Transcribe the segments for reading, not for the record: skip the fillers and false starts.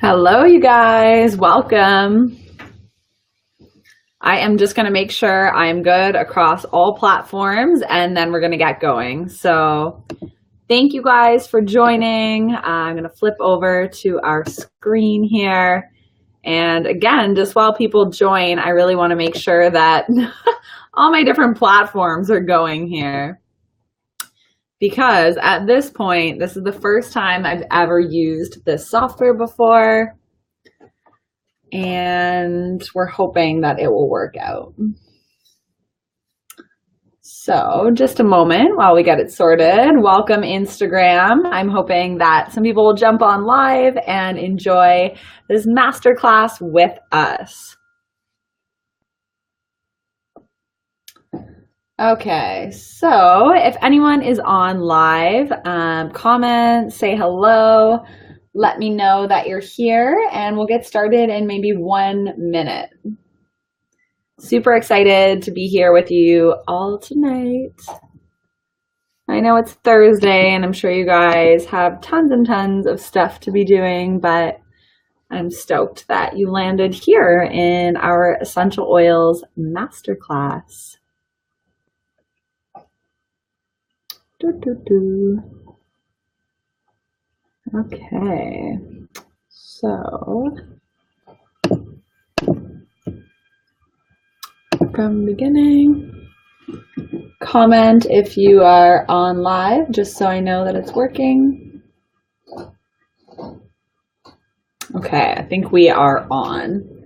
Hello, you guys. Welcome. I am just going to make sure I'm good across all platforms and then we're going to get going. So thank you guys for joining. I'm going to flip over to our screen here. And again, just while people join, I really want to make sure that all my different platforms are going here. Because at this point, this is the first time I've ever used this software before, and we're hoping that it will work out. So just a moment while we get it sorted. Welcome, Instagram. I'm hoping that some people will jump on live and enjoy this masterclass with us. Okay, so if anyone is on live, comment, say hello, let me know that you're here, and we'll get started in maybe 1 minute. Super excited to be here with you all tonight. I know it's Thursday, and I'm sure you guys have tons and tons of stuff to be doing, but I'm stoked that you landed here in our Essential Oils Masterclass. Okay, so from beginning, comment if you are on live, just so I know that it's working. Okay, I think we are on.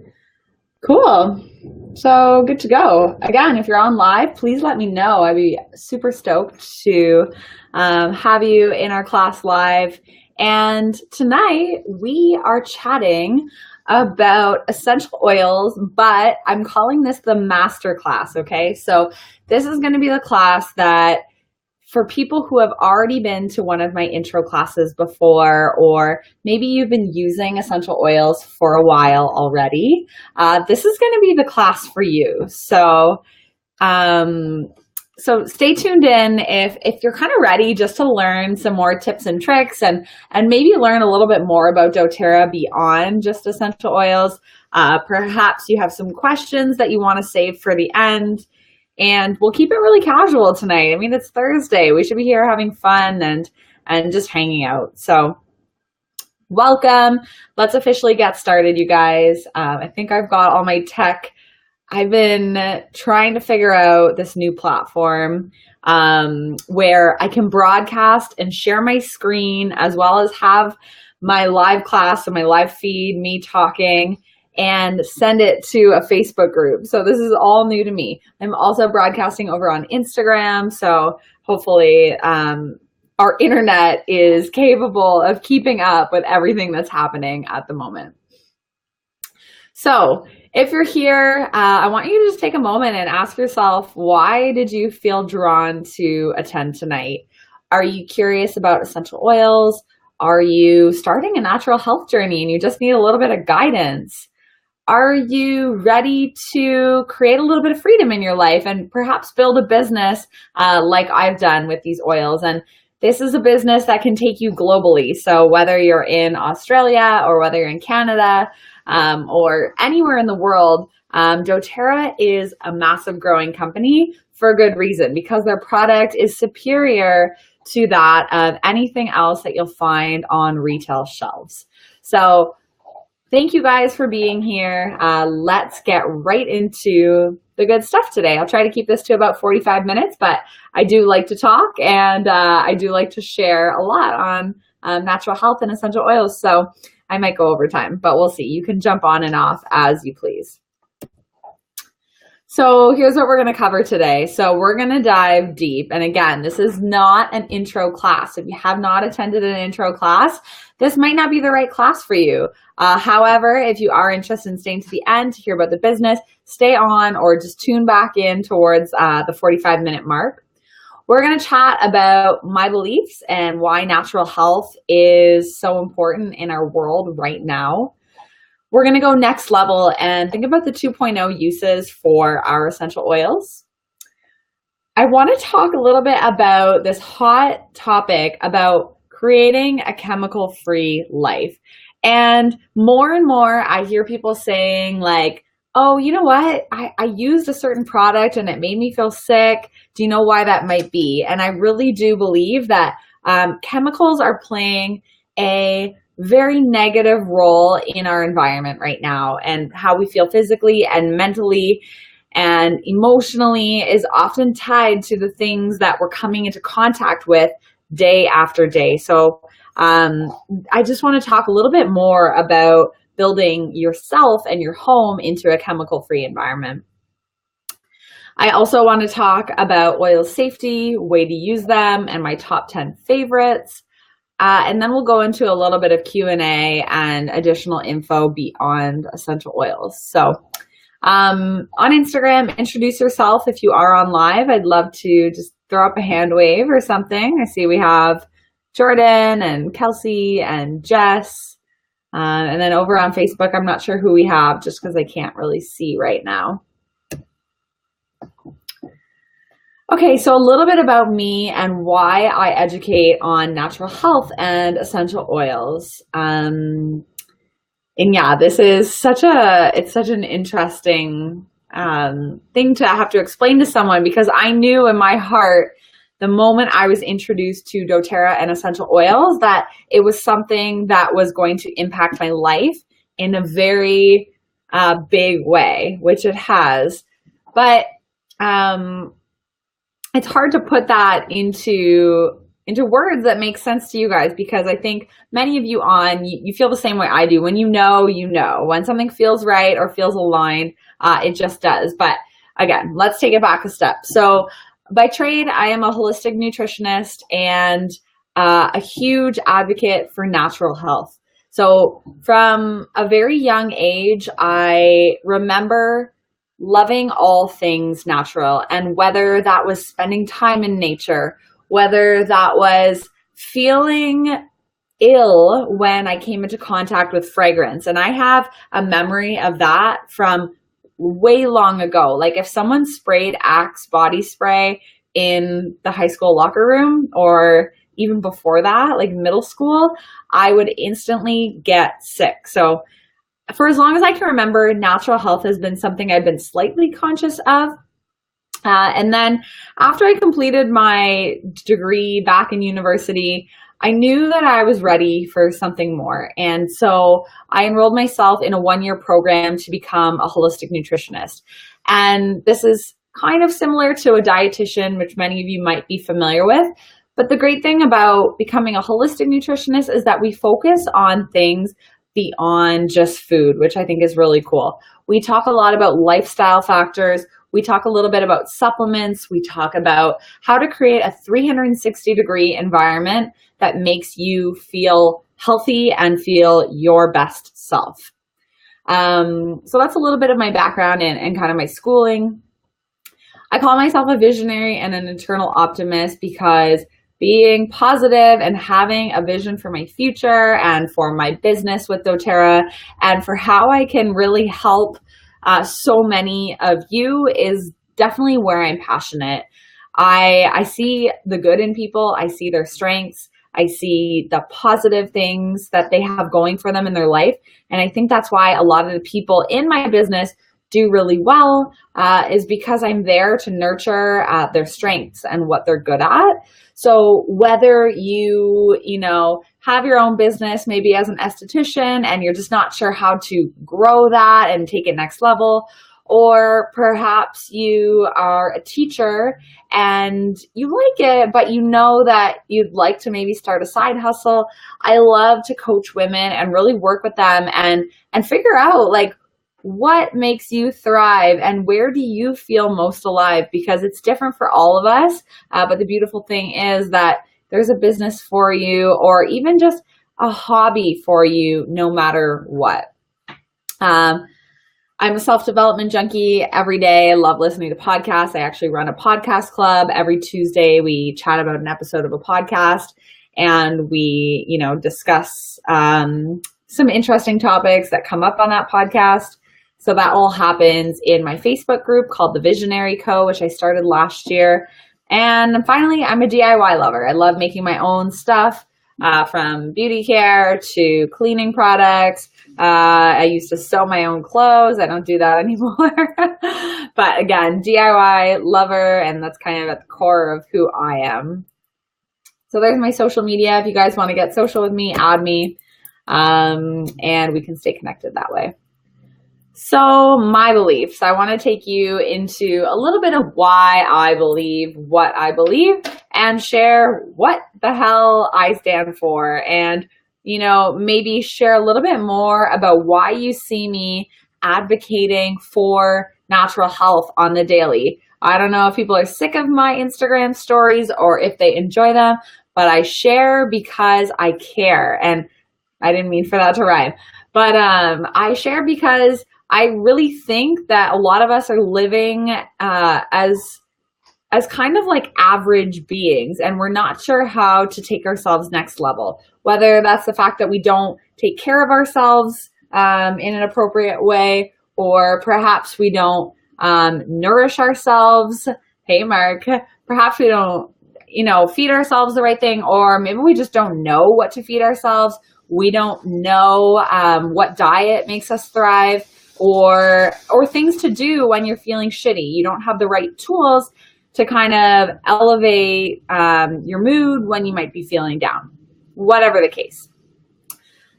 Cool. So good to go. Again, if you're on live, please let me know. I'd be super stoked to have you in our class live. And tonight we are chatting about essential oils, but I'm calling this the master class, okay? So this is going to be the class that for people who have already been to one of my intro classes before, or maybe you've been using essential oils for a while already, this is going to be the class for you. So, so stay tuned in if you're kind of ready just to learn some more tips and tricks and maybe learn a little bit more about doTERRA beyond just essential oils. Perhaps you have some questions that you want to save for the end. And we'll keep it really casual tonight. I mean, it's Thursday. We should be here having fun and just hanging out. So welcome. Let's officially get started, you guys. I think I've got all my tech. I've been trying to figure out this new platform where I can broadcast and share my screen as well as have my live class and my live feed, me talking, and send it to a Facebook group. So this is all new to me. I'm also broadcasting over on Instagram. So hopefully our internet is capable of keeping up with everything that's happening at the moment. So if you're here, I want you to just take a moment and ask yourself, why did you feel drawn to attend tonight? Are you curious about essential oils? Are you starting a natural health journey and you just need a little bit of guidance? Are you ready to create a little bit of freedom in your life and perhaps build a business like I've done with these oils? And this is a business that can take you globally. So whether you're in Australia or whether you're in Canada or anywhere in the world, doTERRA is a massive growing company for a good reason, because their product is superior to that of anything else that you'll find on retail shelves. So thank you guys for being here. Let's get right into the good stuff today. I'll try to keep this to about 45 minutes, but I do like to talk and I do like to share a lot on natural health and essential oils. So I might go over time, but we'll see. You can jump on and off as you please. So here's what we're going to cover today. So we're going to dive deep. And again, this is not an intro class. If you have not attended an intro class, this might not be the right class for you. However, if you are interested in staying to the end to hear about the business, stay on or just tune back in towards the 45-minute mark. We're going to chat about my beliefs and why natural health is so important in our world right now. We're going to go next level and think about the 2.0 uses for our essential oils. I want to talk a little bit about this hot topic about creating a chemical-free life. And more, I hear people saying like, oh, you know what? I used a certain product and it made me feel sick. Do you know why that might be? And I really do believe that chemicals are playing a very negative role in our environment right now, and how we feel physically and mentally and emotionally is often tied to the things that we're coming into contact with day after day. So I just want to talk a little bit more about building yourself and your home into a chemical-free environment. I also want to talk about oil safety, way to use them, and my top 10 favorites. And then we'll go into a little bit of Q&A and additional info beyond essential oils. So on Instagram, introduce yourself if you are on live. I'd love to just throw up a hand wave or something. I see we have Jordan and Kelsey and Jess. And then over on Facebook, I'm not sure who we have just because I can't really see right now. Okay, so a little bit about me and why I educate on natural health and essential oils. And yeah, this is such an interesting thing to have to explain to someone, because I knew in my heart the moment I was introduced to doTERRA and essential oils that it was something that was going to impact my life in a very big way, which it has. But it's hard to put that into words that make sense to you guys, because I think many of you you feel the same way I do. When you know, when something feels right or feels aligned, it just does. But again, let's take it back a step. So by trade, I am a holistic nutritionist and a huge advocate for natural health. So from a very young age, I remember loving all things natural, and whether that was spending time in nature, whether that was feeling ill when I came into contact with fragrance. And I have a memory of that from way long ago. Like if someone sprayed Axe body spray in the high school locker room, or even before that, like middle school, I would instantly get sick. So for as long as I can remember, natural health has been something I've been slightly conscious of. And then after I completed my degree back in university, I knew that I was ready for something more. And so I enrolled myself in a one-year program to become a holistic nutritionist. And this is kind of similar to a dietitian, which many of you might be familiar with. But the great thing about becoming a holistic nutritionist is that we focus on things beyond just food, which I think is really cool. We talk a lot about lifestyle factors. We talk a little bit about supplements. We talk about how to create a 360-degree environment that makes you feel healthy and feel your best self. So that's a little bit of my background and kind of my schooling. I call myself a visionary and an eternal optimist because being positive and having a vision for my future and for my business with doTERRA and for how I can really help so many of you is definitely where I'm passionate. I see the good in people. I see their strengths. I see the positive things that they have going for them in their life. And I think that's why a lot of the people in my business do really well, is because I'm there to nurture their strengths and what they're good at. So whether you have your own business, maybe as an esthetician, and you're just not sure how to grow that and take it next level, or perhaps you are a teacher and you like it, but you know that you'd like to maybe start a side hustle. I love to coach women and really work with them and figure out like what makes you thrive and where do you feel most alive, because it's different for all of us. But the beautiful thing is that there's a business for you, or even just a hobby for you, no matter what. I'm a self-development junkie every day. I love listening to podcasts. I actually run a podcast club. Every Tuesday, we chat about an episode of a podcast, and we, discuss some interesting topics that come up on that podcast. So that all happens in my Facebook group called The Visionary Co., which I started last year. And finally, I'm a DIY lover. I love making my own stuff. from beauty care to cleaning products. I used to sew my own clothes. I don't do that anymore. But again, DIY lover, and that's kind of at the core of who I am. So there's my social media. If you guys want to get social with me, add me, and we can stay connected that way. So my beliefs, I want to take you into a little bit of why I believe what I believe and share what the hell I stand for, and, you know, maybe share a little bit more about why you see me advocating for natural health on the daily. I don't know if people are sick of my Instagram stories or if they enjoy them, but I share because I care. And I didn't mean for that to rhyme, but I share because I really think that a lot of us are living as kind of like average beings, and we're not sure how to take ourselves next level. Whether that's the fact that we don't take care of ourselves in an appropriate way, or perhaps we don't nourish ourselves. Hey, Mark. Perhaps we don't, feed ourselves the right thing, or maybe we just don't know what to feed ourselves. We don't know what diet makes us thrive, or things to do when you're feeling shitty. You don't have the right tools to kind of elevate your mood when you might be feeling down, whatever the case.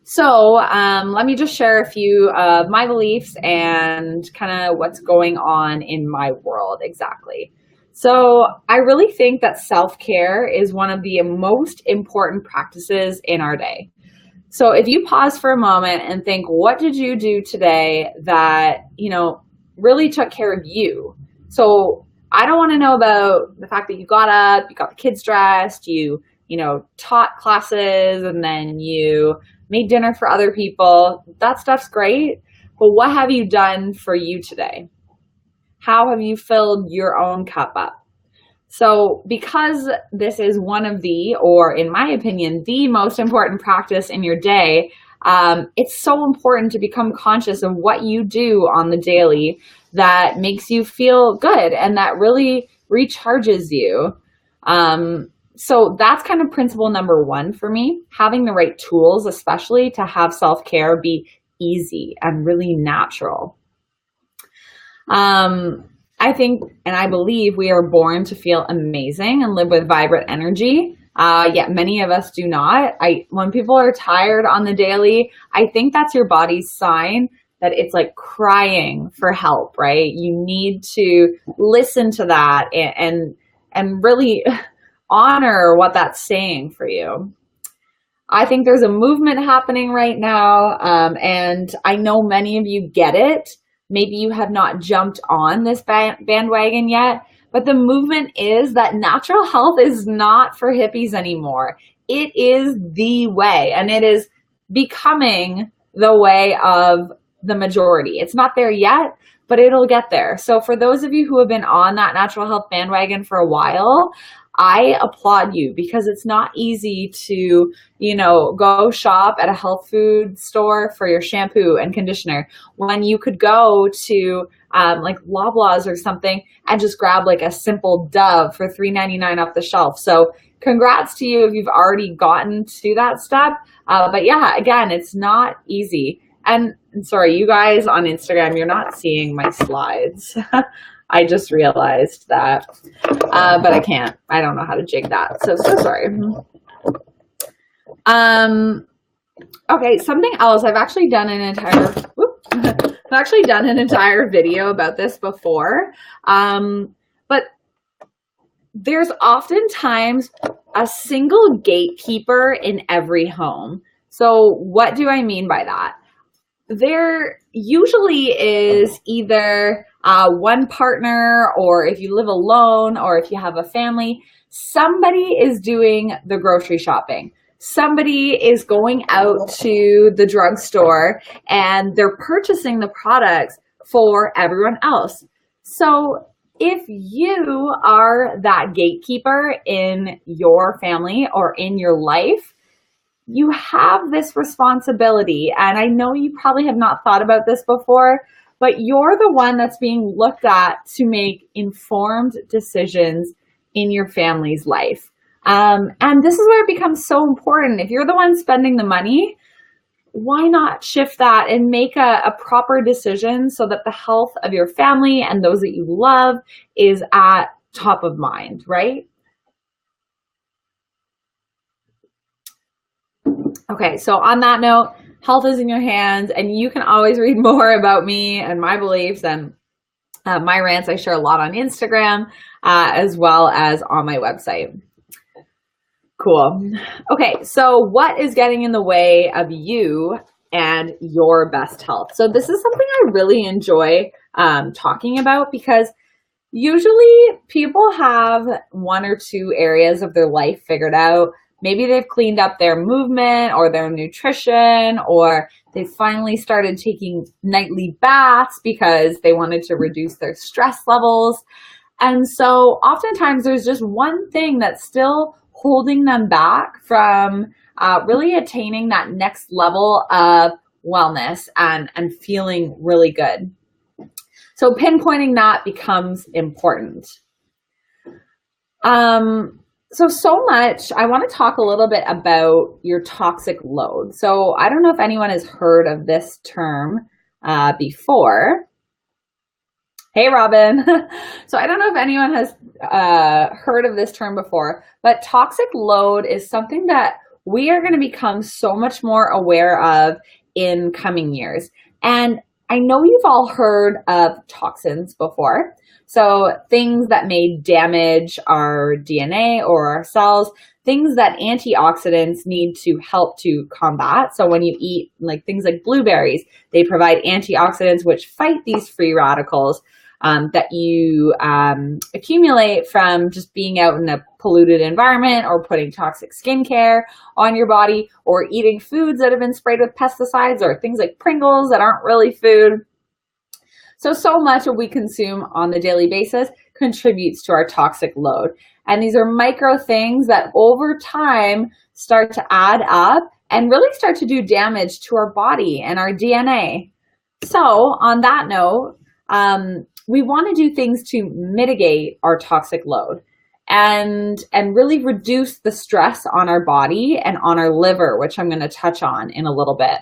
So let me just share a few of my beliefs and kind of what's going on in my world exactly. So I really think that self-care is one of the most important practices in our day. So if you pause for a moment and think, what did you do today that, really took care of you? So I don't want to know about the fact that you got up, you got the kids dressed, you taught classes, and then you made dinner for other people. That stuff's great. But what have you done for you today? How have you filled your own cup up? So because this is one of the, or in my opinion, the most important practice in your day, it's so important to become conscious of what you do on the daily that makes you feel good and that really recharges you. So that's kind of principle number one for me, having the right tools, especially to have self-care be easy and really natural. I think, and I believe we are born to feel amazing and live with vibrant energy. Yet many of us do not. When people are tired on the daily, I think that's your body's sign that it's like crying for help, right? You need to listen to that and really honor what that's saying for you. I think there's a movement happening right now, and I know many of you get it. Maybe you have not jumped on this bandwagon yet, but the movement is that natural health is not for hippies anymore. It is the way, and it is becoming the way of the majority. It's not there yet, but it'll get there. So for those of you who have been on that natural health bandwagon for a while, I applaud you, because it's not easy to, go shop at a health food store for your shampoo and conditioner when you could go to like Loblaws or something and just grab like a simple Dove for $3.99 off the shelf. So congrats to you if you've already gotten to that step. But yeah, again, it's not easy. And sorry, you guys on Instagram, you're not seeing my slides. I just realized that, but I can't. I don't know how to jig that. So sorry. Okay, something else. I've actually done an entire video about this before. But there's oftentimes a single gatekeeper in every home. So what do I mean by that? There usually is either one partner, or if you live alone, or if you have a family, somebody is doing the grocery shopping. Somebody is going out to the drugstore and they're purchasing the products for everyone else. So if you are that gatekeeper in your family or in your life, you have this responsibility. And I know you probably have not thought about this before, but you're the one that's being looked at to make informed decisions in your family's life. And this is where it becomes so important. If you're the one spending the money, why not shift that and make a proper decision so that the health of your family and those that you love is at top of mind, right? Okay, so on that note, health is in your hands, and you can always read more about me and my beliefs and my rants. I share a lot on Instagram as well as on my website. Cool. Okay, so what is getting in the way of you and your best health? So this is something I really enjoy talking about, because usually people have one or two areas of their life figured out. Maybe they've cleaned up their movement or their nutrition, or they finally started taking nightly baths because they wanted to reduce their stress levels. And so oftentimes there's just one thing that's still holding them back from really attaining that next level of wellness and feeling really good. So pinpointing that becomes important. So much, I want to talk a little bit about your toxic load. So I don't know if anyone has heard of this term before. Hey, Robin. So I don't know if anyone has heard of this term before, but toxic load is something that we are going to become so much more aware of in coming years. And I know you've all heard of toxins before. So things that may damage our DNA or our cells, things that antioxidants need to help to combat. So when you eat like things like blueberries, they provide antioxidants which fight these free radicals that you accumulate from just being out in a polluted environment, or putting toxic skincare on your body, or eating foods that have been sprayed with pesticides, or things like Pringles that aren't really food. So much of we consume on the daily basis contributes to our toxic load. And these are micro things that over time start to add up and really start to do damage to our body and our DNA. So on that note, we want to do things to mitigate our toxic load and really reduce the stress on our body and on our liver, which I'm going to touch on in a little bit.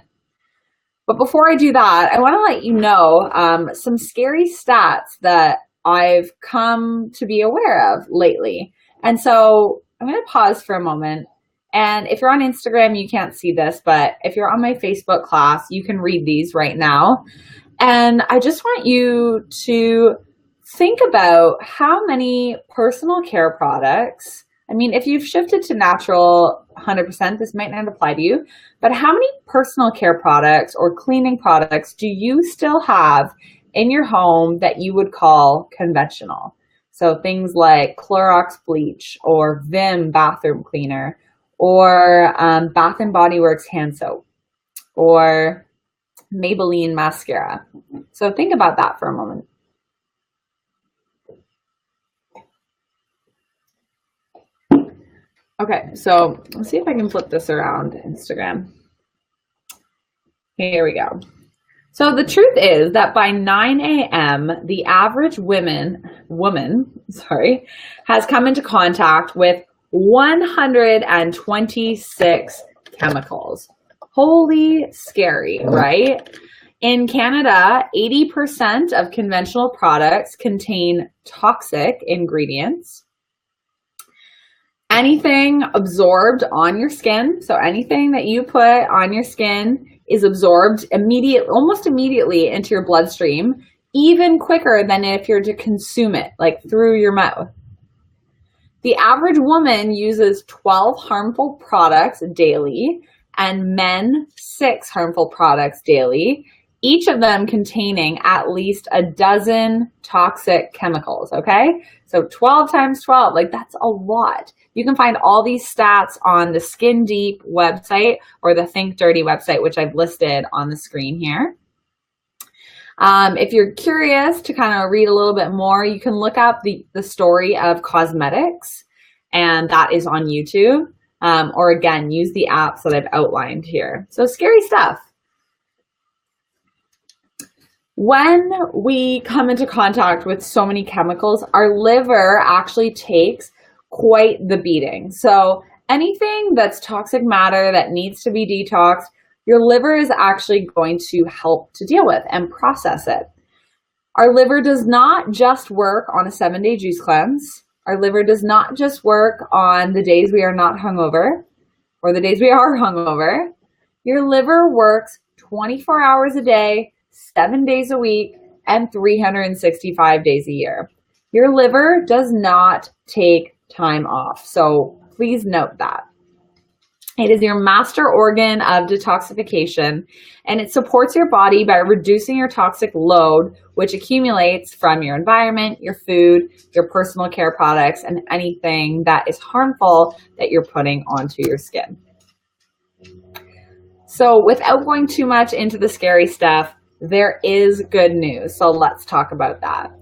But before I do that, I want to let you know some scary stats that I've come to be aware of lately. And so I'm going to pause for a moment. And if you're on Instagram, you can't see this, but if you're on my Facebook class, you can read these right now. And I just want you to think about how many personal care products, I mean, if you've shifted to natural 100%, this might not apply to you, but how many personal care products or cleaning products do you still have in your home that you would call conventional? So things like Clorox bleach, or Vim bathroom cleaner, or Bath and Body Works hand soap, or Maybelline mascara. So think about that for a moment. Okay, so let's see if I can flip this around Instagram. Here we go. So the truth is that by 9 a.m., the average woman has come into contact with 126 chemicals. Holy scary, right? In Canada, 80% of conventional products contain toxic ingredients. Anything absorbed on your skin, so anything that you put on your skin is absorbed almost immediately into your bloodstream, even quicker than if you're to consume it, like through your mouth. The average woman uses 12 harmful products daily, and men 6 harmful products daily, each of them containing at least a dozen toxic chemicals, okay? So 12 times 12, like that's a lot. You can find all these stats on the Skin Deep website or the Think Dirty website, which I've listed on the screen here. If you're curious to kind of read a little bit more, you can look up the story of cosmetics, and that is on YouTube. Or again, use the apps that I've outlined here. So scary stuff. When we come into contact with so many chemicals, our liver actually takes quite the beating. So anything that's toxic matter that needs to be detoxed, your liver is actually going to help to deal with and process it. Our liver does not just work on a 7-day juice cleanse. Our liver does not just work on the days we are not hungover or the days we are hungover. Your liver works 24 hours a day, 7 days a week, and 365 days a year. Your liver does not take time off. So please note that. It is your master organ of detoxification, and it supports your body by reducing your toxic load, which accumulates from your environment, your food, your personal care products, and anything that is harmful that you're putting onto your skin. So without going too much into the scary stuff, there is good news. So let's talk about that.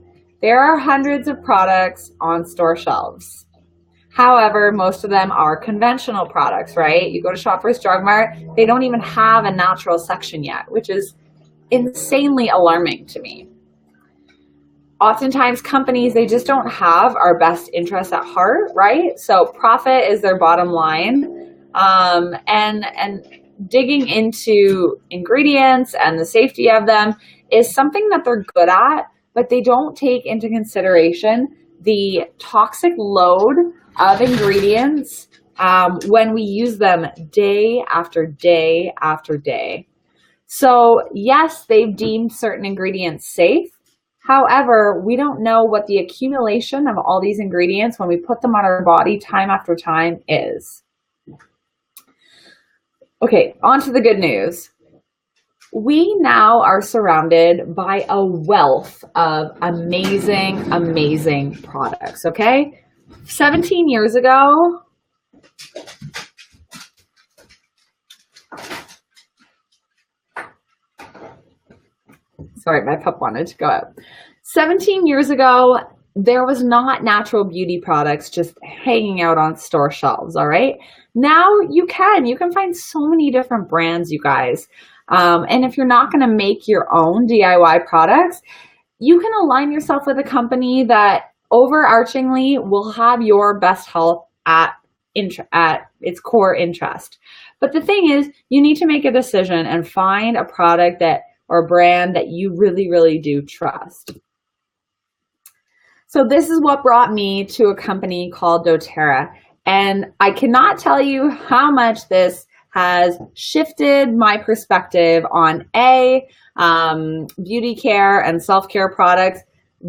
There are hundreds of products on store shelves. However, most of them are conventional products, right? You go to Shoppers Drug Mart, they don't even have a natural section yet, which is insanely alarming to me. Oftentimes companies, they just don't have our best interests at heart, right? So profit is their bottom line. And digging into ingredients and the safety of them is something that they're good at, but they don't take into consideration the toxic load of ingredients when we use them day after day after day. So yes, they've deemed certain ingredients safe. However, we don't know what the accumulation of all these ingredients when we put them on our body time after time is. Okay, on to the good news. We now are surrounded by a wealth of amazing, amazing products, okay? 17 years ago, sorry, my pup wanted to go out. 17 years ago, there was not natural beauty products just hanging out on store shelves, all right? Now you can find so many different brands, you guys. And if you're not going to make your own DIY products, you can align yourself with a company that overarchingly will have your best health at its core interest. But the thing is, you need to make a decision and find a product that or brand that you really, really do trust. So this is what brought me to a company called doTERRA. And I cannot tell you how much this has shifted my perspective on A, beauty care and self-care products,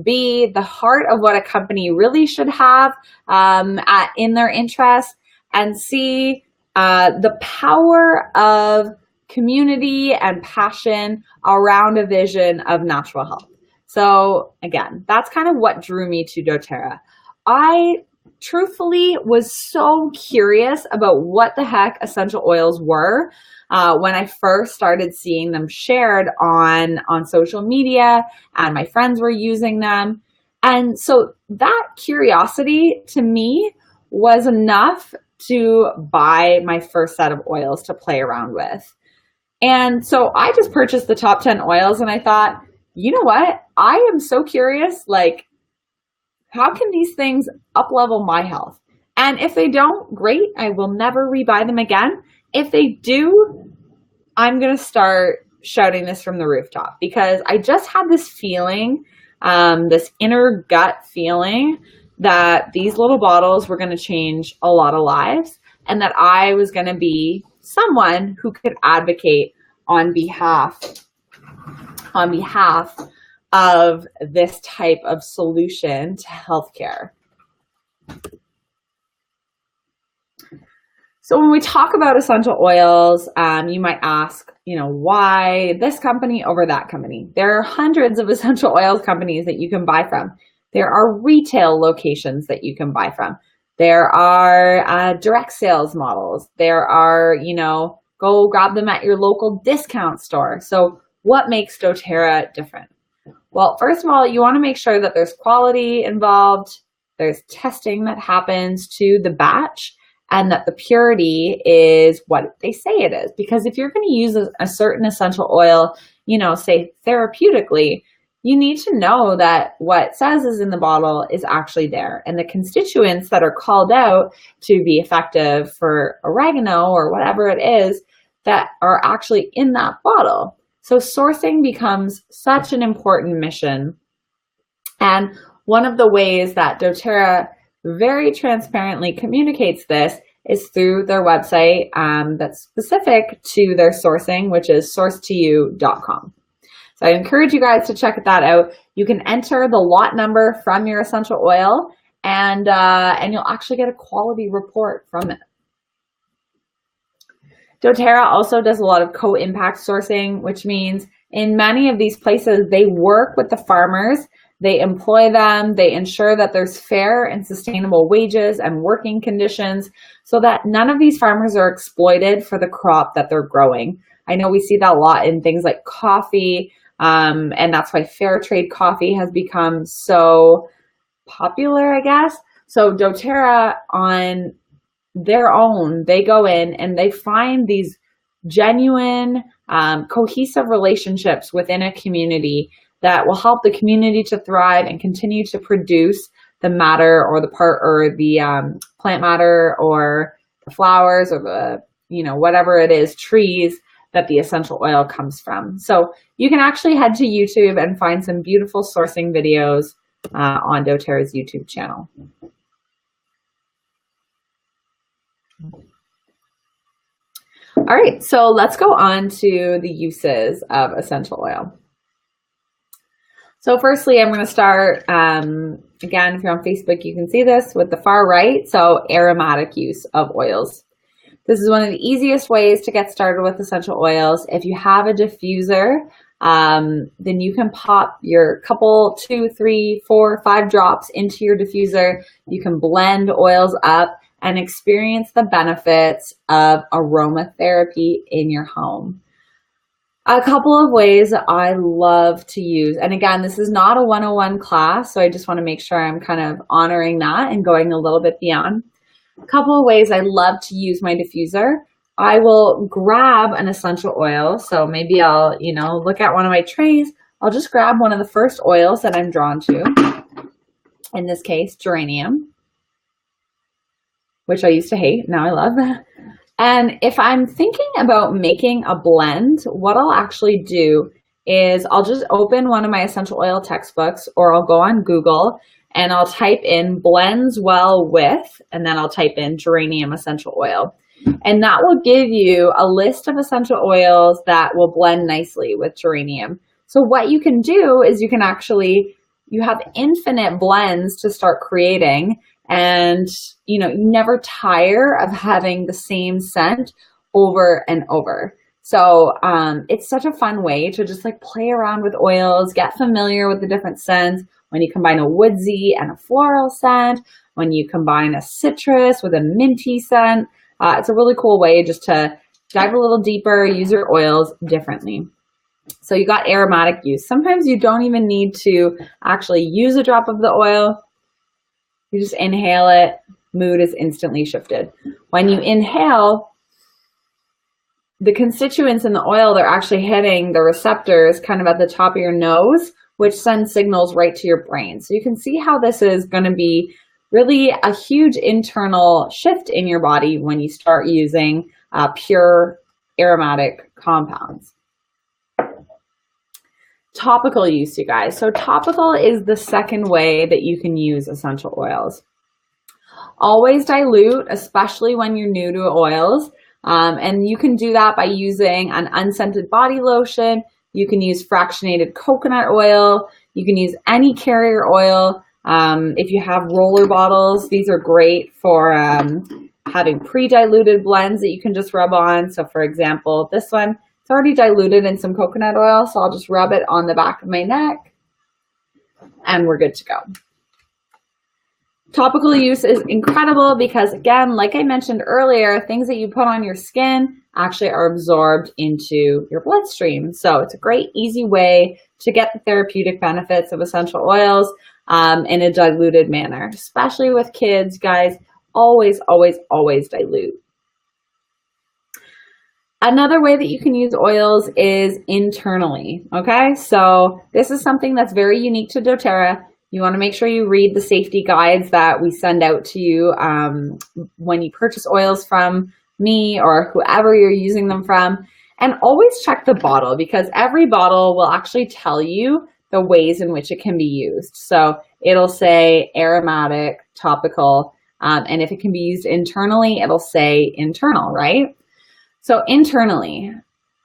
B, the heart of what a company really should have in their interest, and C, the power of community and passion around a vision of natural health. So again, that's kind of what drew me to doTERRA. I truthfully was so curious about what the heck essential oils were when I first started seeing them shared on social media and my friends were using them. And so that curiosity to me was enough to buy my first set of oils to play around with. And so I just purchased the top 10 oils and I thought, you know what? I am so curious, like, how can these things up-level my health? And if they don't, great. I will never rebuy them again. If they do, I'm going to start shouting this from the rooftop because I just had this feeling, this inner gut feeling that these little bottles were going to change a lot of lives and that I was going to be someone who could advocate on behalf of this type of solution to healthcare. So when we talk about essential oils, you might ask, why this company over that company? There are hundreds of essential oils companies that you can buy from. There are retail locations that you can buy from. There are direct sales models. There are, go grab them at your local discount store. So what makes doTERRA different? Well, first of all, you want to make sure that there's quality involved, there's testing that happens to the batch, and that the purity is what they say it is. Because if you're going to use a certain essential oil, say therapeutically, you need to know that what says is in the bottle is actually there, and the constituents that are called out to be effective for oregano or whatever it is that are actually in that bottle. So sourcing becomes such an important mission. And one of the ways that doTERRA very transparently communicates this is through their website that's specific to their sourcing, which is sourcetoyou.com. So I encourage you guys to check that out. You can enter the lot number from your essential oil, and you'll actually get a quality report from it. doTERRA also does a lot of co-impact sourcing, which means in many of these places, they work with the farmers, they employ them, they ensure that there's fair and sustainable wages and working conditions so that none of these farmers are exploited for the crop that they're growing. I know we see that a lot in things like coffee, and that's why fair trade coffee has become so popular, I guess. So doTERRA on their own, they go in and they find these genuine, cohesive relationships within a community that will help the community to thrive and continue to produce the matter or the part or the plant matter or the flowers or the, whatever it is, trees that the essential oil comes from. So you can actually head to YouTube and find some beautiful sourcing videos on doTERRA's YouTube channel. All right, so let's go on to the uses of essential oil. So firstly, I'm going to start, again, if you're on Facebook, you can see this with the far right, so aromatic use of oils. This is one of the easiest ways to get started with essential oils. If you have a diffuser, then you can pop your couple, 2, 3, 4, 5 drops into your diffuser. You can blend oils up and experience the benefits of aromatherapy in your home. A couple of ways I love to use, and again, this is not a 101 class, so I just want to make sure I'm kind of honoring that and going a little bit beyond. A couple of ways I love to use my diffuser. I will grab an essential oil, so maybe I'll, look at one of my trays. I'll just grab one of the first oils that I'm drawn to, in this case, geranium, which I used to hate, now I love. And if I'm thinking about making a blend, what I'll actually do is I'll just open one of my essential oil textbooks, or I'll go on Google and I'll type in blends well with, and then I'll type in geranium essential oil. And that will give you a list of essential oils that will blend nicely with geranium. So what you can do is you have infinite blends to start creating, and you never tire of having the same scent over and over. So it's such a fun way to just play around with oils, get familiar with the different scents. When you combine a woodsy and a floral scent, when you combine a citrus with a minty scent, it's a really cool way just to dive a little deeper, use your oils differently. So you got aromatic use. Sometimes you don't even need to actually use a drop of the oil. You just inhale it, mood is instantly shifted. When you inhale, the constituents in the oil, they're actually hitting the receptors kind of at the top of your nose, which sends signals right to your brain. So you can see how this is going to be really a huge internal shift in your body when you start using pure aromatic compounds. Topical use, you guys. So topical is the second way that you can use essential oils. Always dilute, especially when you're new to oils. And you can do that by using an unscented body lotion. You can use fractionated coconut oil. You can use any carrier oil. If you have roller bottles, these are great for having pre-diluted blends that you can just rub on. So for example, this one, it's already diluted in some coconut oil, so I'll just rub it on the back of my neck and we're good to go. Topical use is incredible because, again, like I mentioned earlier, things that you put on your skin actually are absorbed into your bloodstream. So it's a great, easy way to get the therapeutic benefits of essential oils in a diluted manner, especially with kids, guys. Always, always, always dilute. Another way that you can use oils is internally, okay? So this is something that's very unique to doTERRA. You want to make sure you read the safety guides that we send out to you when you purchase oils from me or whoever you're using them from. And always check the bottle, because every bottle will actually tell you the ways in which it can be used. So it'll say aromatic, topical, and if it can be used internally, it'll say internal, right? So internally,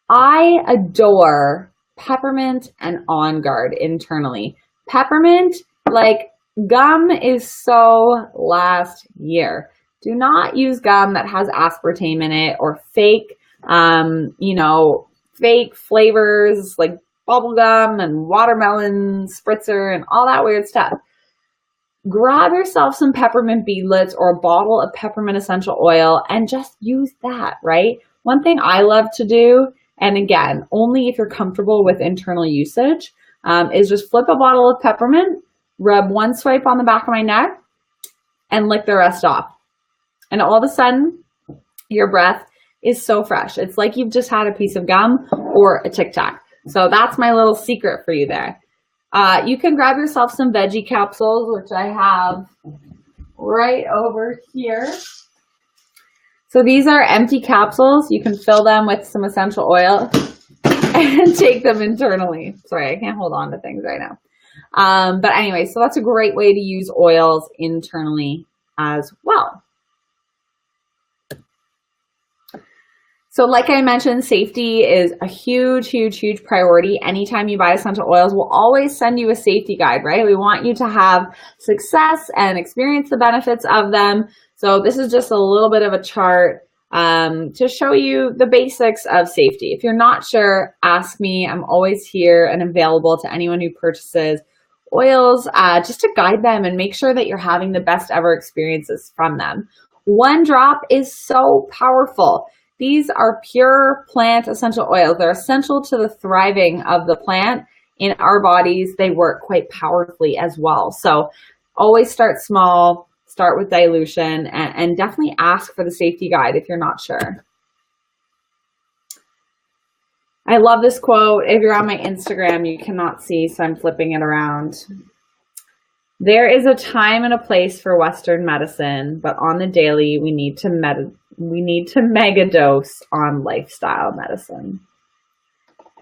I adore peppermint and On Guard internally. Peppermint, like gum, is so last year. Do not use gum that has aspartame in it or fake, fake flavors like bubblegum and watermelon spritzer and all that weird stuff. Grab yourself some peppermint beadlets or a bottle of peppermint essential oil and just use that, right? One thing I love to do, and again, only if you're comfortable with internal usage, is just flip a bottle of peppermint, rub one swipe on the back of my neck, and lick the rest off. And all of a sudden, your breath is so fresh. It's like you've just had a piece of gum or a Tic Tac. So that's my little secret for you there. You can grab yourself some veggie capsules, which I have right over here. So these are empty capsules. You can fill them with some essential oil and take them internally. Sorry, I can't hold on to things right now. But anyway, so that's a great way to use oils internally as well. So like I mentioned, safety is a huge, huge, huge priority. Anytime you buy essential oils, we'll always send you a safety guide, right? We want you to have success and experience the benefits of them. So this is just a little bit of a chart to show you the basics of safety. If you're not sure, ask me. I'm always here and available to anyone who purchases oils, just to guide them and make sure that you're having the best ever experiences from them. One drop is so powerful. These are pure plant essential oils. They're essential to the thriving of the plant in our bodies. They work quite powerfully as well. So always start small, start with dilution, and definitely ask for the safety guide if you're not sure. I love this quote. If you're on my Instagram, you cannot see, so I'm flipping it around. There is a time and a place for Western medicine, but on the daily, we need to megadose on lifestyle medicine.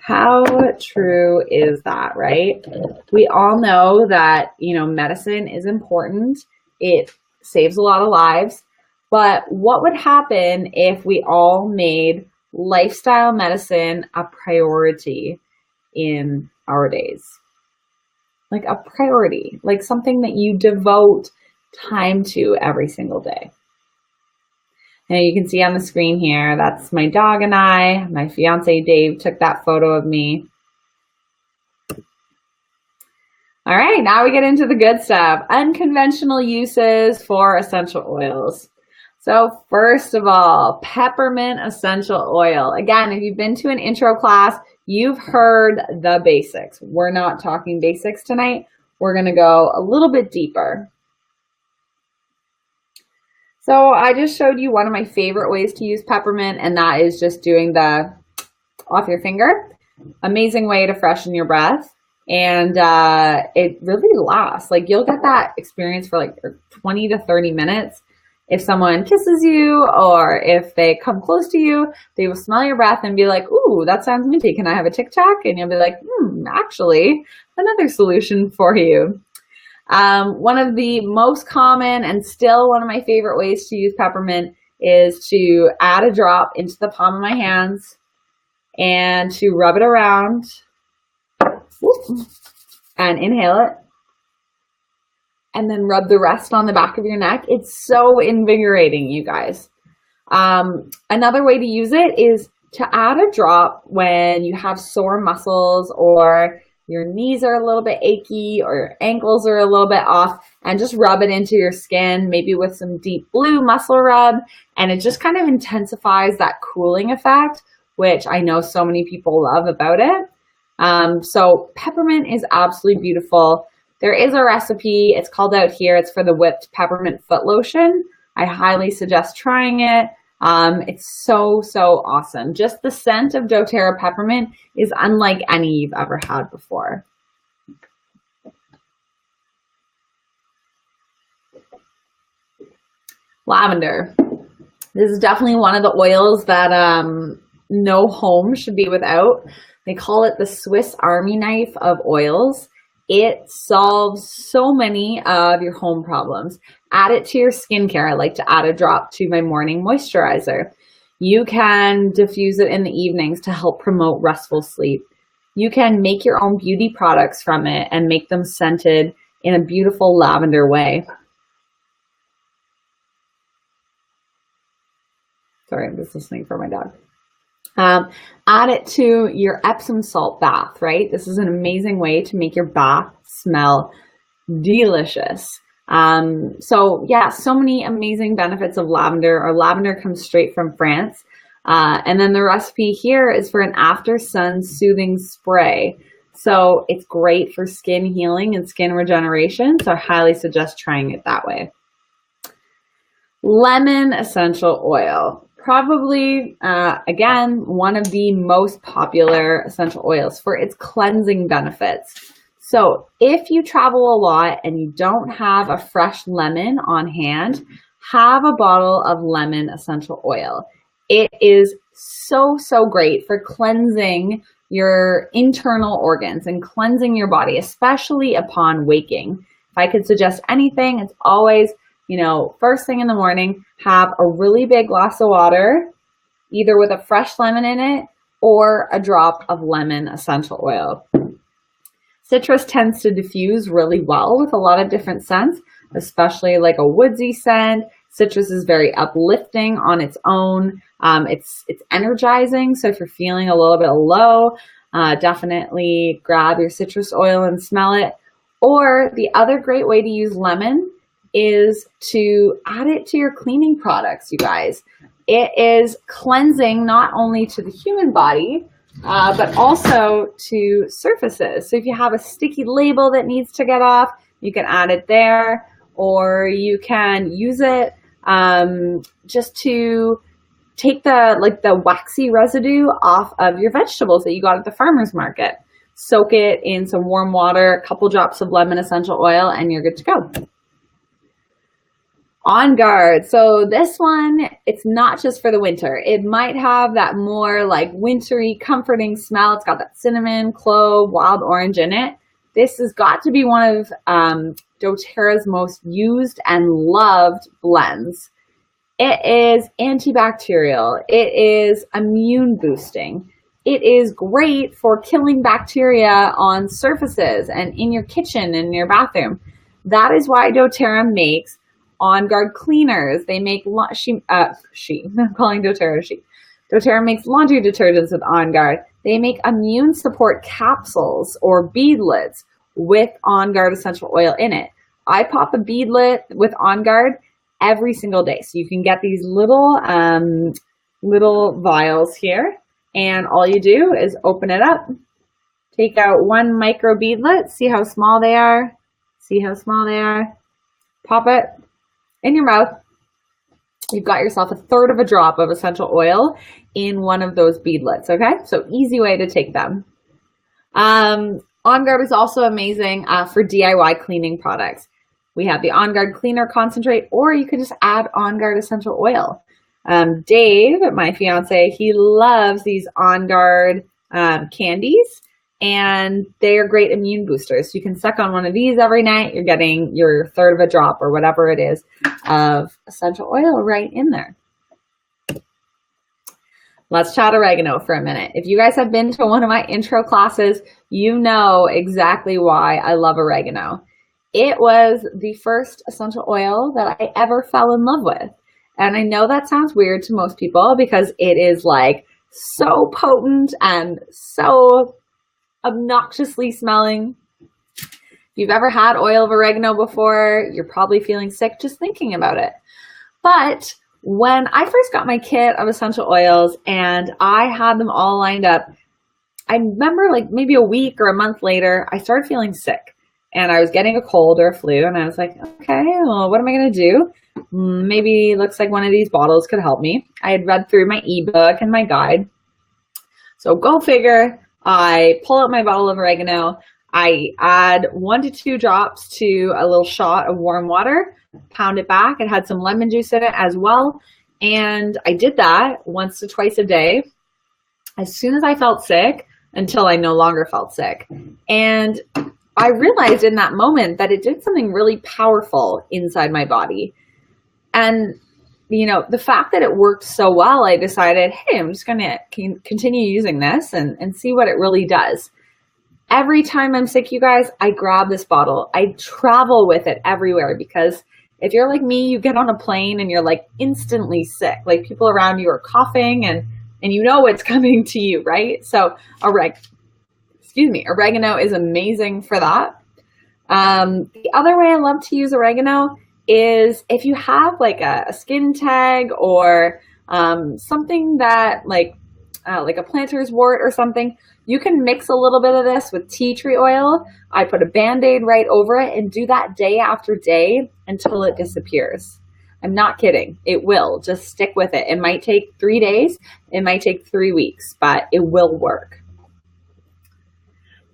How true is that, right? We all know that, medicine is important. It saves a lot of lives. But what would happen if we all made lifestyle medicine a priority in our days? Like a priority, like something that you devote time to every single day. Now you can see on the screen here, that's my dog and I. My fiance Dave took that photo of me. All right, now we get into the good stuff. Unconventional uses for essential oils. So first of all, peppermint essential oil. Again, if you've been to an intro class, you've heard the basics. We're not talking basics tonight. We're going to go a little bit deeper. So I just showed you one of my favorite ways to use peppermint, and that is just doing the off your finger. Amazing way to freshen your breath. And it really lasts. Like you'll get that experience for like 20 to 30 minutes. If someone kisses you or if they come close to you, they will smell your breath and be like, ooh, that sounds minty. Can I have a Tic Tac? And you'll be like, actually, another solution for you. One of the most common and still one of my favorite ways to use peppermint is to add a drop into the palm of my hands and to rub it around and inhale it. And then rub the rest on the back of your neck. It's so invigorating, you guys. Another way to use it is to add a drop when you have sore muscles or your knees are a little bit achy or your ankles are a little bit off, and just rub it into your skin, maybe with some deep blue muscle rub, and it just kind of intensifies that cooling effect, which I know so many people love about it. So peppermint is absolutely beautiful. There is a recipe, it's called out here, it's for the whipped peppermint foot lotion. I highly suggest trying it. It's so, so awesome. Just the scent of doTERRA peppermint is unlike any you've ever had before. Lavender. This is definitely one of the oils that no home should be without. They call it the Swiss Army knife of oils. It solves so many of your home problems. Add it to your skincare. I like to add a drop to my morning moisturizer. You can diffuse it in the evenings to help promote restful sleep. You can make your own beauty products from it and make them scented in a beautiful lavender way. Sorry, I'm just listening for my dog. Add it to your Epsom salt bath, right? This is an amazing way to make your bath smell delicious. So yeah, so many amazing benefits of lavender. Our lavender comes straight from France. And then the recipe here is for an after sun soothing spray. So it's great for skin healing and skin regeneration. So I highly suggest trying it that way. Lemon essential oil. Probably, again, one of the most popular essential oils for its cleansing benefits. So if you travel a lot and you don't have a fresh lemon on hand, have a bottle of lemon essential oil. It is so, so great for cleansing your internal organs and cleansing your body, especially upon waking. If I could suggest anything, it's always, first thing in the morning, have a really big glass of water, either with a fresh lemon in it or a drop of lemon essential oil. Citrus tends to diffuse really well with a lot of different scents, especially like a woodsy scent. Citrus is very uplifting on its own. It's energizing. So if you're feeling a little bit low, definitely grab your citrus oil and smell it. Or the other great way to use lemon is to add it to your cleaning products, you guys. It is cleansing not only to the human body, but also to surfaces. So if you have a sticky label that needs to get off, you can add it there, or you can use it just to take the waxy residue off of your vegetables that you got at the farmer's market. Soak it in some warm water, a couple drops of lemon essential oil, and you're good to go. On Guard. So this one, it's not just for the winter. It might have that more like wintry, comforting smell. It's got that cinnamon, clove, wild orange in it. This has got to be one of doTERRA's most used and loved blends. It is antibacterial. It is immune boosting. It is great for killing bacteria on surfaces and in your kitchen and in your bathroom. That is why doTERRA makes On Guard cleaners. They make I'm calling doTERRA she. doTERRA makes laundry detergents with On Guard. They make immune support capsules or beadlets with On Guard essential oil in it. I pop a beadlet with On Guard every single day. So you can get these little vials here, and all you do is open it up, take out one micro beadlet, see how small they are, pop it in your mouth. You've got yourself a third of a drop of essential oil in one of those beadlets, okay? So easy way to take them. On Guard is also amazing for DIY cleaning products. We have the On Guard Cleaner Concentrate, or you can just add On Guard essential oil. Dave, my fiance, he loves these On Guard candies, and they are great immune boosters. You can suck on one of these every night. You're getting your third of a drop or whatever it is of essential oil right in there. Let's chat oregano for a minute. If you guys have been to one of my intro classes, you know exactly why I love oregano. It was the first essential oil that I ever fell in love with. And I know that sounds weird to most people because it is like so potent and so obnoxiously smelling. If you've ever had oil of oregano before, you're probably feeling sick just thinking about it. But when I first got my kit of essential oils and I had them all lined up, I remember like maybe a week or a month later, I started feeling sick. and I was getting a cold or a flu, and I was like, okay, well, what am I going to do? Maybe it looks like one of these bottles could help me. I had read through my ebook and my guide. So go figure, I pull out my bottle of oregano. I add 1 to 2 drops to a little shot of warm water, pound it back. It had some lemon juice in it as well. And I did that once to twice a day as soon as I felt sick until I no longer felt sick. And I realized in that moment that it did something really powerful inside my body. And, you know, the fact that it worked so well, I decided, hey, I'm just going to continue using this and see what it really does. Every time I'm sick, you guys, I grab this bottle. I travel with it everywhere because if you're like me, you get on a plane and you're like instantly sick. Like people around you are coughing and you know it's coming to you, right? So oregano is amazing for that. The other way I love to use oregano is if you have like a skin tag or something that like a planter's wart or something, you can mix a little bit of this with tea tree oil. I put a Band-Aid right over it and do that day after day until it disappears. I'm not kidding. It will. Just stick with it. It might take 3 days. It might take 3 weeks, but it will work.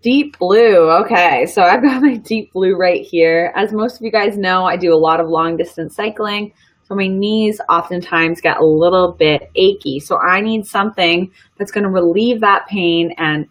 Deep Blue. Okay, so I've got my Deep Blue right here. As most of you guys know, I do a lot of long distance cycling. So my knees oftentimes get a little bit achy. So I need something that's going to relieve that pain and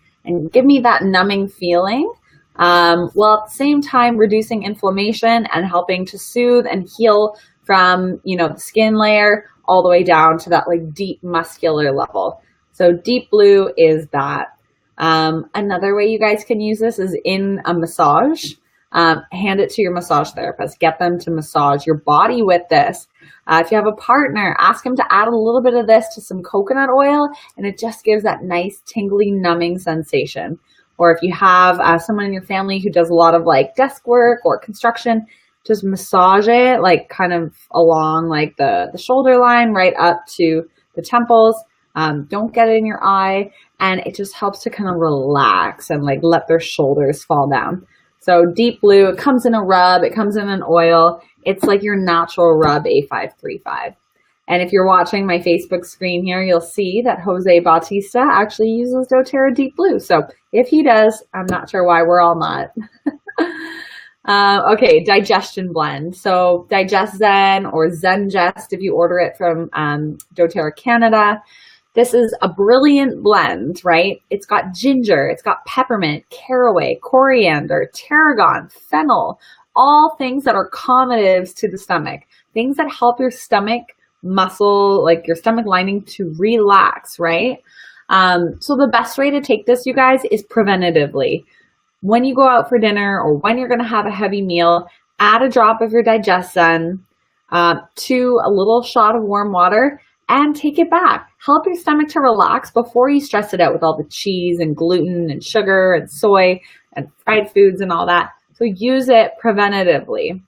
give me that numbing feeling, while at the same time reducing inflammation and helping to soothe and heal from, you know, the skin layer all the way down to that like deep muscular level. So Deep Blue is that. Another way you guys can use this is in a massage. Hand it to your massage therapist. Get them to massage your body with this. If you have a partner, ask them to add a little bit of this to some coconut oil, and it just gives that nice tingly numbing sensation. Or if you have someone in your family who does a lot of like desk work or construction, just massage it like kind of along like the shoulder line right up to the temples. Don't get it in your eye, and it just helps to kind of relax and like let their shoulders fall down. So Deep Blue, it comes in a rub, it comes in an oil. It's like your natural rub A535. And if you're watching my Facebook screen here, you'll see that Jose Bautista actually uses doTERRA Deep Blue. So if he does, I'm not sure why we're all not. Okay, digestion blend. So DigestZen or ZenGest if you order it from doTERRA Canada. This is a brilliant blend, right? It's got ginger, it's got peppermint, caraway, coriander, tarragon, fennel, all things that are commatives to the stomach, things that help your stomach muscle, like your stomach lining to relax, right? So the best way to take this, you guys, is preventatively. When you go out for dinner or when you're going to have a heavy meal, add a drop of your DigestZen to a little shot of warm water and take it back. Help your stomach to relax before you stress it out with all the cheese and gluten and sugar and soy and fried foods and all that. So use it preventatively.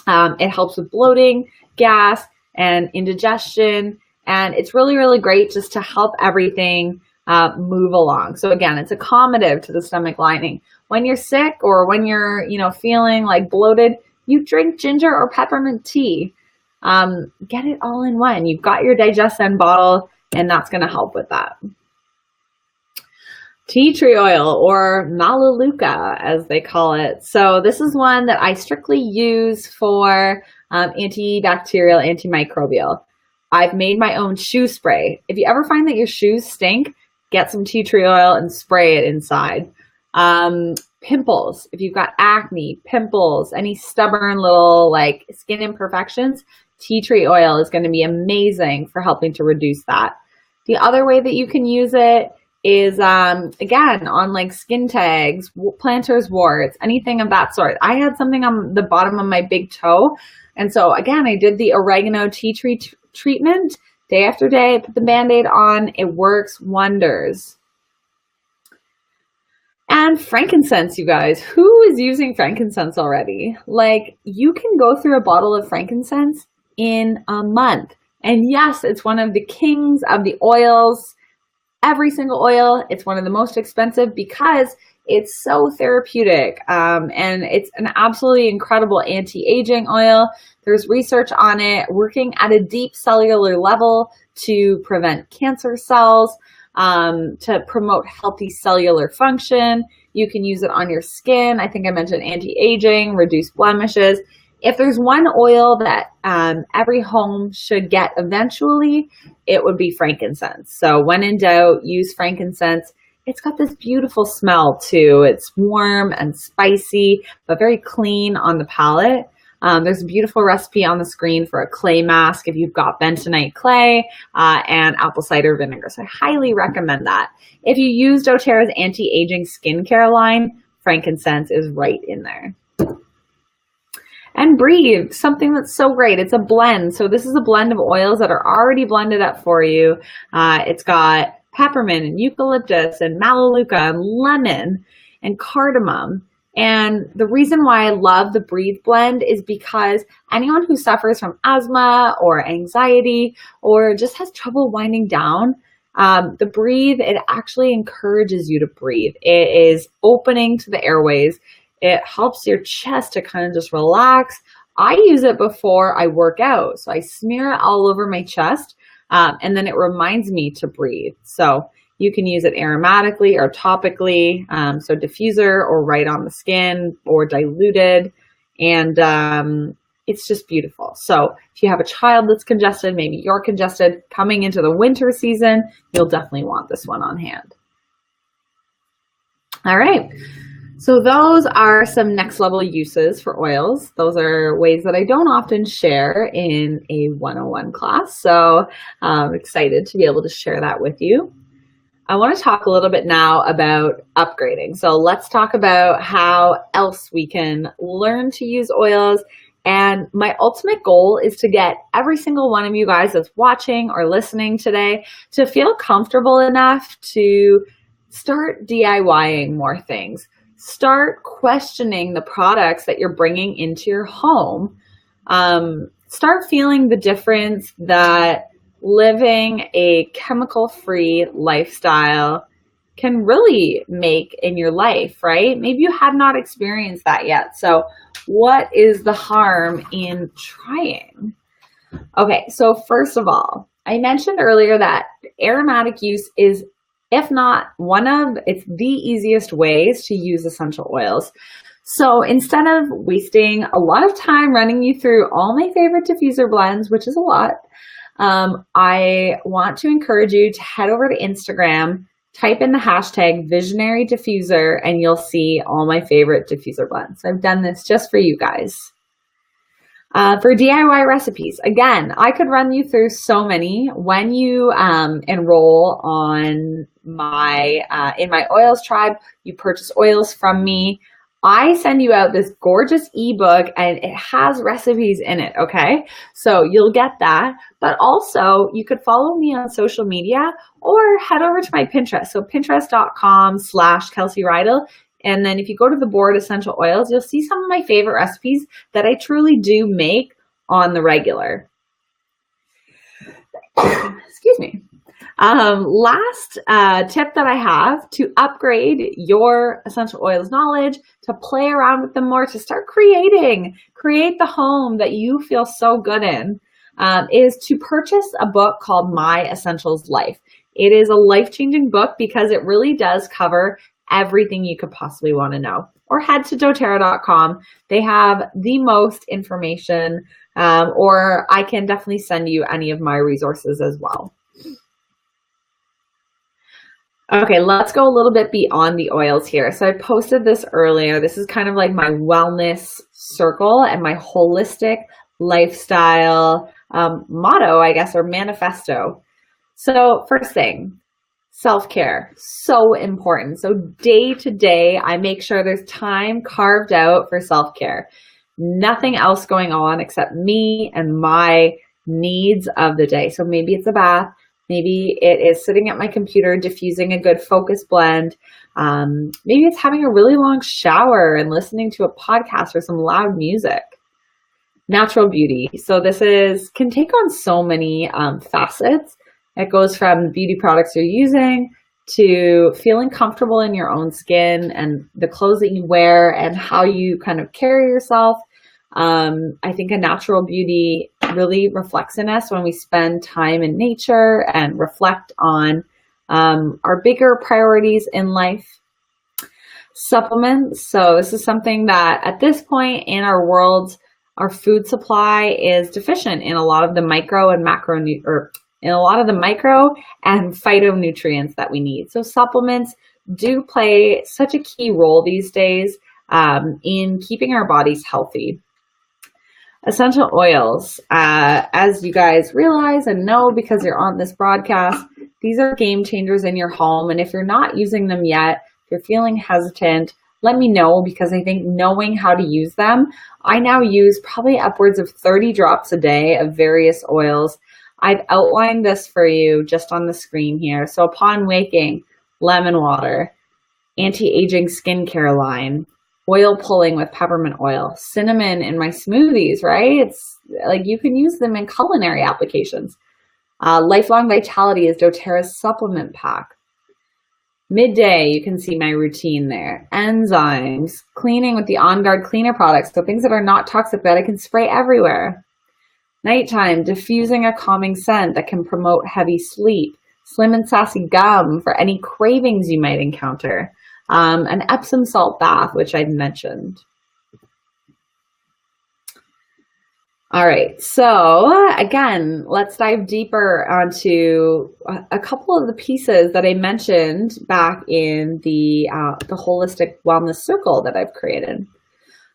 It helps with bloating, gas, and indigestion. And it's really, really great just to help everything move along. So again, it's accommodative to the stomach lining. When you're sick or when you're, feeling like bloated, you drink ginger or peppermint tea. Get it all in one. You've got your DigestZen bottle, and that's going to help with that. Tea tree oil, or Melaleuca as they call it. So this is one that I strictly use for antibacterial, antimicrobial. I've made my own shoe spray. If you ever find that your shoes stink, get some tea tree oil and spray it inside. Pimples, if you've got acne, pimples, any stubborn little like skin imperfections, tea tree oil is going to be amazing for helping to reduce that. The other way that you can use it is, again, on like skin tags, planter's warts, anything of that sort. I had something on the bottom of my big toe. And so again, I did the oregano tea tree treatment day after day, put the Band-Aid on. It works wonders. And frankincense, you guys. Who is using frankincense already? Like, you can go through a bottle of frankincense in a month. And yes, it's one of the kings of the oils. Every single oil, it's one of the most expensive because It's so therapeutic, and it's an absolutely incredible anti-aging oil. There's research on it working at a deep cellular level to prevent cancer cells, to promote healthy cellular function. You can use it on your skin. I think I mentioned anti-aging, reduce blemishes. If there's one oil that every home should get eventually, it would be frankincense. So when in doubt, use frankincense. It's got this beautiful smell too. It's warm and spicy, but very clean on the palate. There's a beautiful recipe on the screen for a clay mask if you've got bentonite clay and apple cider vinegar. So I highly recommend that. If you use doTERRA's anti-aging skincare line, frankincense is right in there. And Breathe, something that's so great. It's a blend. So this is a blend of oils that are already blended up for you. It's got peppermint and eucalyptus and melaleuca and lemon and cardamom. And the reason why I love the Breathe blend is because anyone who suffers from asthma or anxiety or just has trouble winding down, the Breathe, it actually encourages you to breathe. It is opening to the airways. It helps your chest to kind of just relax. I use it before I work out. So I smear it all over my chest, and then it reminds me to breathe. So you can use it aromatically or topically, so diffuser or right on the skin or diluted. And it's just beautiful. So if you have a child that's congested, maybe you're congested coming into the winter season, you'll definitely want this one on hand. All right. So those are some next level uses for oils. Those are ways that I don't often share in a 101 class. So I'm excited to be able to share that with you. I want to talk a little bit now about upgrading. So let's talk about how else we can learn to use oils. And my ultimate goal is to get every single one of you guys that's watching or listening today to feel comfortable enough to start DIYing more things. Start questioning the products that you're bringing into your home. Start feeling the difference that living a chemical-free lifestyle can really make in your life, right? Maybe you have not experienced that yet. So what is the harm in trying? Okay, so first of all, I mentioned earlier that aromatic use is, if not one of, it's the easiest ways to use essential oils. So instead of wasting a lot of time running you through all my favorite diffuser blends, which is a lot, I want to encourage you to head over to Instagram, type in the hashtag Visionary Diffuser, and you'll see all my favorite diffuser blends. I've done this just for you guys. For DIY recipes, again, I could run you through so many. When you enroll on my in my oils tribe, you purchase oils from me. I send you out this gorgeous ebook and it has recipes in it, okay? So you'll get that, but also you could follow me on social media or head over to my Pinterest. So pinterest.com/Kelsey Rydell. And then if you go to the board Essential Oils, you'll see some of my favorite recipes that I truly do make on the regular. Excuse me. Last tip that I have to upgrade your essential oils knowledge, to play around with them more, to start create the home that you feel so good in, is to purchase a book called My Essentials Life. It is a life-changing book because it really does cover everything you could possibly want to know. Or head to doTERRA.com. They have the most information, or I can definitely send you any of my resources as well. Okay, let's go a little bit beyond the oils here. So I posted this earlier. This is kind of like my wellness circle and my holistic lifestyle motto, I guess, or manifesto. So first thing, self-care, so important. So day to day, I make sure there's time carved out for self-care. Nothing else going on except me and my needs of the day. So maybe it's a bath. Maybe it is sitting at my computer, diffusing a good focus blend. Maybe it's having a really long shower and listening to a podcast or some loud music. Natural beauty. So this can take on so many facets. It goes from beauty products you're using to feeling comfortable in your own skin and the clothes that you wear and how you kind of carry yourself. I think a natural beauty really reflects in us when we spend time in nature and reflect on our bigger priorities in life. Supplements. So this is something that at this point in our world, our food supply is deficient in a lot of the micro and phytonutrients that we need. So supplements do play such a key role these days in keeping our bodies healthy. Essential oils, as you guys realize and know because you're on this broadcast, these are game changers in your home. And if you're not using them yet, if you're feeling hesitant, let me know, because I think knowing how to use them, I now use probably upwards of 30 drops a day of various oils. I've outlined this for you just on the screen here. So upon waking, lemon water, anti-aging skincare line, oil pulling with peppermint oil, cinnamon in my smoothies, right? It's like you can use them in culinary applications. Lifelong Vitality is doTERRA's supplement pack. Midday, you can see my routine there. Enzymes, cleaning with the On Guard cleaner products, so things that are not toxic that I can spray everywhere. Nighttime, diffusing a calming scent that can promote heavy sleep. Slim and Sassy gum for any cravings you might encounter. An Epsom salt bath, which I've mentioned. All right, so again, let's dive deeper onto a couple of the pieces that I mentioned back in the Holistic Wellness Circle that I've created.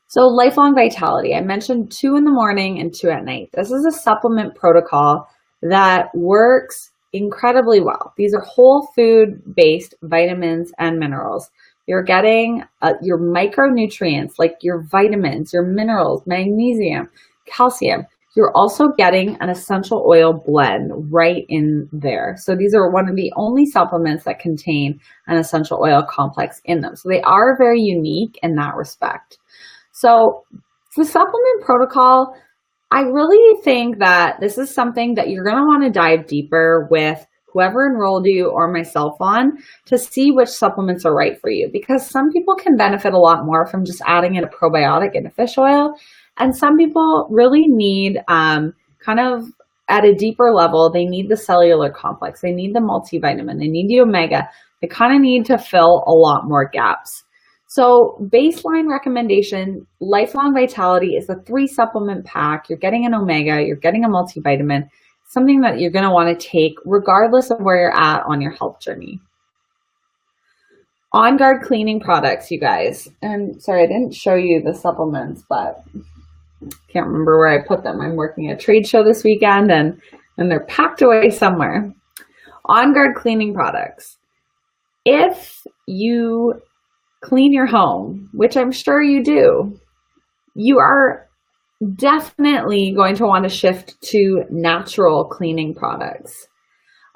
So Lifelong Vitality, I mentioned 2 in the morning and 2 at night. This is a supplement protocol that works incredibly well. These are whole food-based vitamins and minerals. You're getting your micronutrients like your vitamins, your minerals, magnesium, calcium. You're also getting an essential oil blend right in there. So these are one of the only supplements that contain an essential oil complex in them. So they are very unique in that respect. So the supplement protocol, I really think that this is something that you're going to want to dive deeper with whoever enrolled you or myself on to see which supplements are right for you, because some people can benefit a lot more from just adding in a probiotic and a fish oil. And some people really need kind of at a deeper level, they need the cellular complex. They need the multivitamin. They need the omega. They kind of need to fill a lot more gaps. So baseline recommendation, Lifelong Vitality is a 3 supplement pack. You're getting an omega, you're getting a multivitamin, something that you're going to want to take regardless of where you're at on your health journey. On Guard cleaning products, you guys. And sorry, I didn't show you the supplements, but can't remember where I put them. I'm working at a trade show this weekend and they're packed away somewhere. On Guard cleaning products. If you clean your home, which I'm sure you do, you are definitely going to want to shift to natural cleaning products.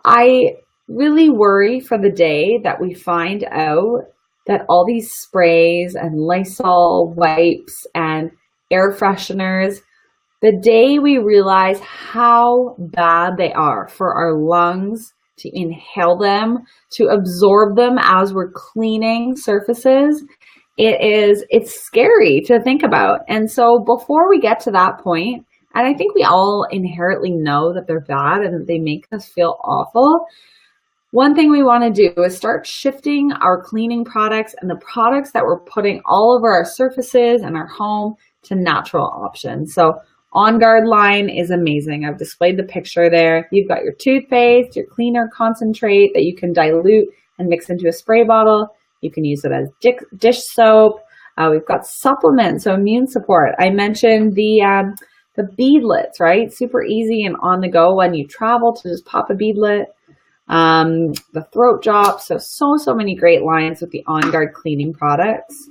I really worry for the day that we find out that all these sprays and Lysol wipes and air fresheners, the day we realize how bad they are for our lungs, to inhale them, to absorb them as we're cleaning surfaces, it's scary to think about. And so before we get to that point, and I think we all inherently know that they're bad and they make us feel awful, one thing we want to do is start shifting our cleaning products and the products that we're putting all over our surfaces and our home to natural options. So On Guard line is amazing. I've displayed the picture there. You've got your toothpaste, your cleaner concentrate that you can dilute and mix into a spray bottle. You can use it as dish soap. We've got supplements, so immune support. I mentioned the beadlets, right? Super easy and on the go when you travel to just pop a beadlet. The throat drops, so many great lines with the On Guard cleaning products.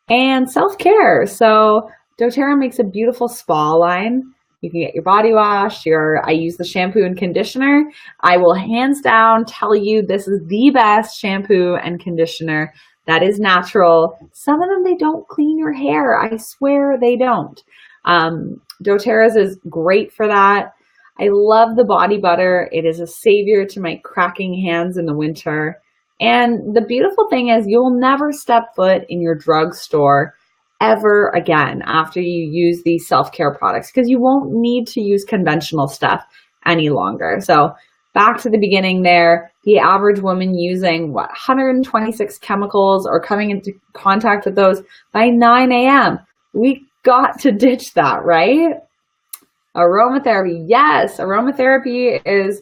And self-care. So doTERRA makes a beautiful spa line. You can get your body wash, I use the shampoo and conditioner. I will hands down tell you this is the best shampoo and conditioner that is natural. Some of them, they don't clean your hair. I swear they don't. doTERRA's is great for that. I love the body butter. It is a savior to my cracking hands in the winter. And the beautiful thing is you'll never step foot in your drugstore ever again after you use these self-care products because you won't need to use conventional stuff any longer. So back to the beginning there, the average woman using 126 chemicals or coming into contact with those by 9 a.m. We got to ditch that, right? Aromatherapy. Yes, aromatherapy is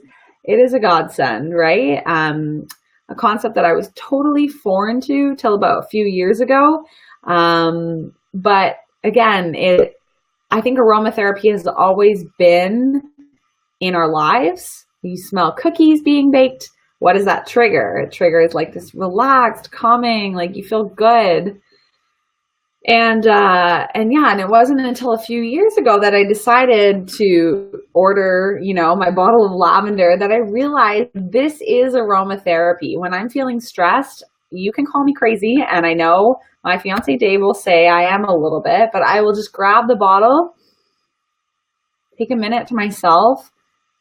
a godsend, right? A concept that I was totally foreign to till about a few years ago. But again, I think aromatherapy has always been in our lives. You smell cookies being baked. What does that trigger? It triggers like this relaxed, calming, like you feel good. And it wasn't until a few years ago that I decided to order, my bottle of lavender that I realized this is aromatherapy. When I'm feeling stressed, you can call me crazy. And I know my fiance Dave will say I am a little bit, but I will just grab the bottle, take a minute to myself,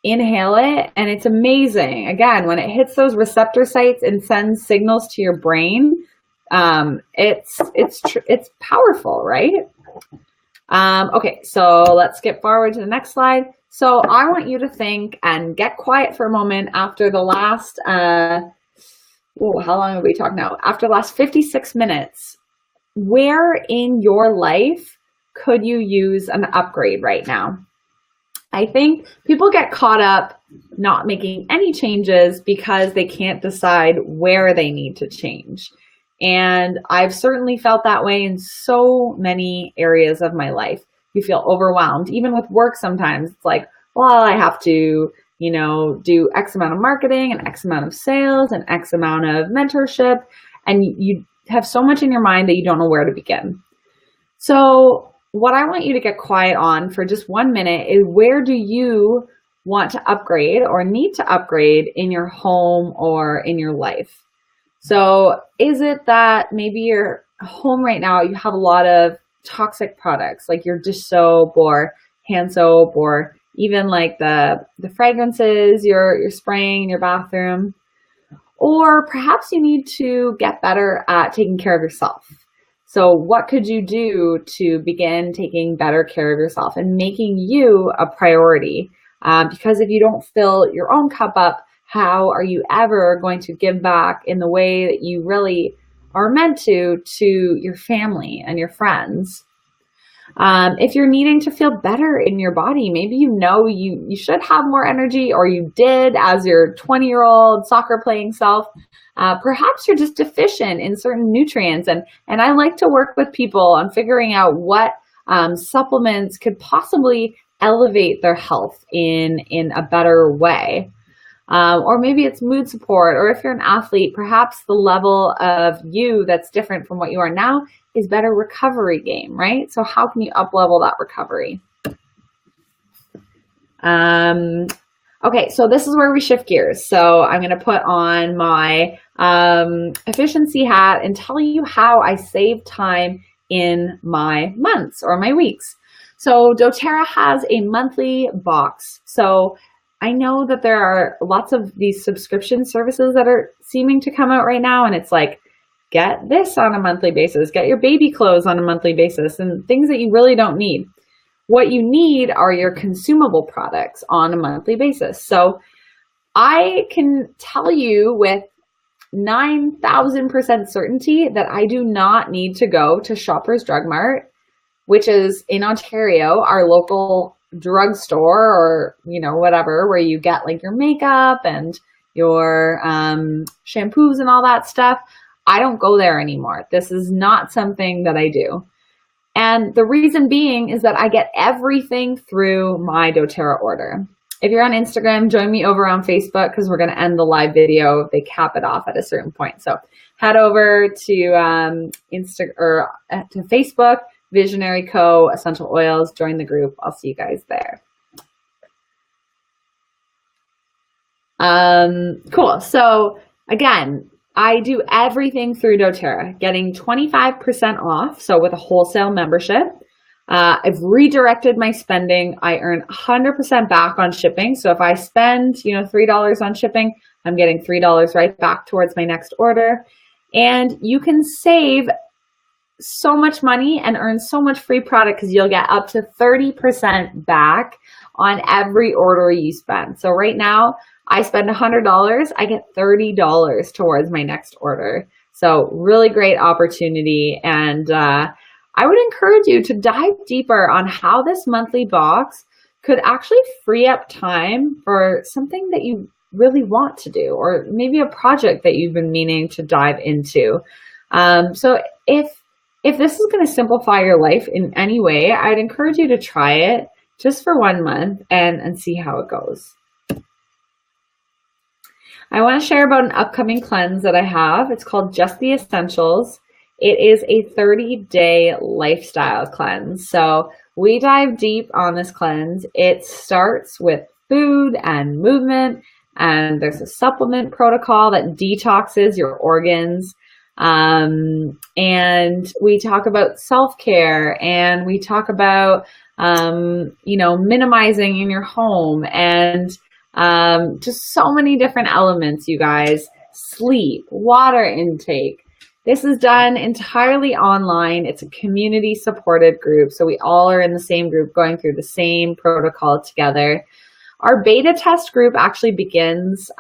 inhale it, and it's amazing. Again, when it hits those receptor sites and sends signals to your brain, it's powerful, right? Okay, so let's skip forward to the next slide. So I want you to think and get quiet for a moment after the last, how long have we talked now? After the last 56 minutes, where in your life could you use an upgrade right now? I think people get caught up not making any changes because they can't decide where they need to change. And I've certainly felt that way in so many areas of my life. You feel overwhelmed, even with work sometimes. It's like, well, I have to, do X amount of marketing and X amount of sales and X amount of mentorship. And you have so much in your mind that you don't know where to begin. So what I want you to get quiet on for just 1 minute is, where do you want to upgrade or need to upgrade in your home or in your life? So is it that maybe your home right now, you have a lot of toxic products like your dish soap or hand soap, or even like the fragrances you're spraying in your bathroom? Or perhaps you need to get better at taking care of yourself. So what could you do to begin taking better care of yourself and making you a priority? Because if you don't fill your own cup up, how are you ever going to give back in the way that you really are meant to your family and your friends? If you're needing to feel better in your body, maybe you should have more energy, or you did as your 20-year-old soccer playing self. Perhaps you're just deficient in certain nutrients. And I like to work with people on figuring out what supplements could possibly elevate their health in a better way. Or maybe it's mood support, or if you're an athlete, perhaps the level of you that's different from what you are now is better recovery game, right? So how can you up level that recovery? Okay, so this is where we shift gears. So I'm going to put on my efficiency hat and tell you how I save time in my months or my weeks. So doTERRA has a monthly box. So I know that there are lots of these subscription services that are seeming to come out right now, and it's like, get this on a monthly basis, get your baby clothes on a monthly basis, and things that you really don't need. What you need are your consumable products on a monthly basis. So I can tell you with 9,000% certainty that I do not need to go to Shoppers Drug Mart, which is in Ontario, our local drugstore, or whatever, where you get like your makeup and your shampoos and all that stuff. I don't go there anymore. This is not something that I do. And the reason being is that I get everything through my doTERRA order. If you're on Instagram, join me over on Facebook, because we're going to end the live video. They cap it off at a certain point. So head over to to Facebook, Visionary Co. Essential Oils. Join the group. I'll see you guys there. Cool. So again, I do everything through doTERRA, getting 25% off. So with a wholesale membership, I've redirected my spending. I earn 100% back on shipping. So if I spend, $3 on shipping, I'm getting $3 right back towards my next order. And you can save so much money and earn so much free product because you'll get up to 30% back on every order you spend. So right now, I spend $100, I get $30 towards my next order. So really great opportunity. And I would encourage you to dive deeper on how this monthly box could actually free up time for something that you really want to do, or maybe a project that you've been meaning to dive into. So if this is going to simplify your life in any way, I'd encourage you to try it just for 1 month and see how it goes. I want to share about an upcoming cleanse that I have. It's called Just the Essentials. It is a 30-day lifestyle cleanse. So we dive deep on this cleanse. It starts with food and movement, and there's a supplement protocol that detoxes your organs. And we talk about self-care, and we talk about, minimizing in your home, and just so many different elements, you guys. Sleep, water intake. This is done entirely online. It's a community supported group. So we all are in the same group going through the same protocol together. Our beta test group actually begins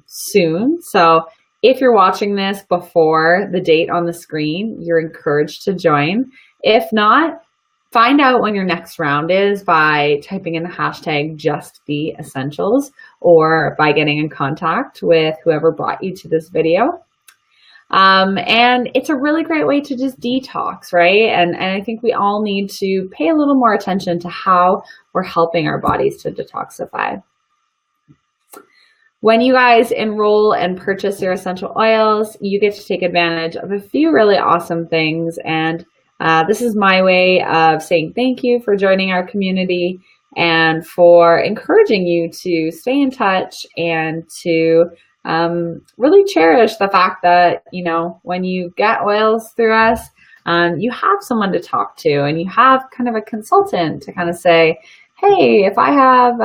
soon. So if you're watching this before the date on the screen, you're encouraged to join. If not, find out when your next round is by typing in the hashtag #JustTheEssentials or by getting in contact with whoever brought you to this video. And it's a really great way to just detox, right? And I think we all need to pay a little more attention to how we're helping our bodies to detoxify. When you guys enroll and purchase your essential oils, you get to take advantage of a few really awesome things. And this is my way of saying thank you for joining our community and for encouraging you to stay in touch and to really cherish the fact that, when you get oils through us, you have someone to talk to, and you have kind of a consultant to kind of say, hey, if I have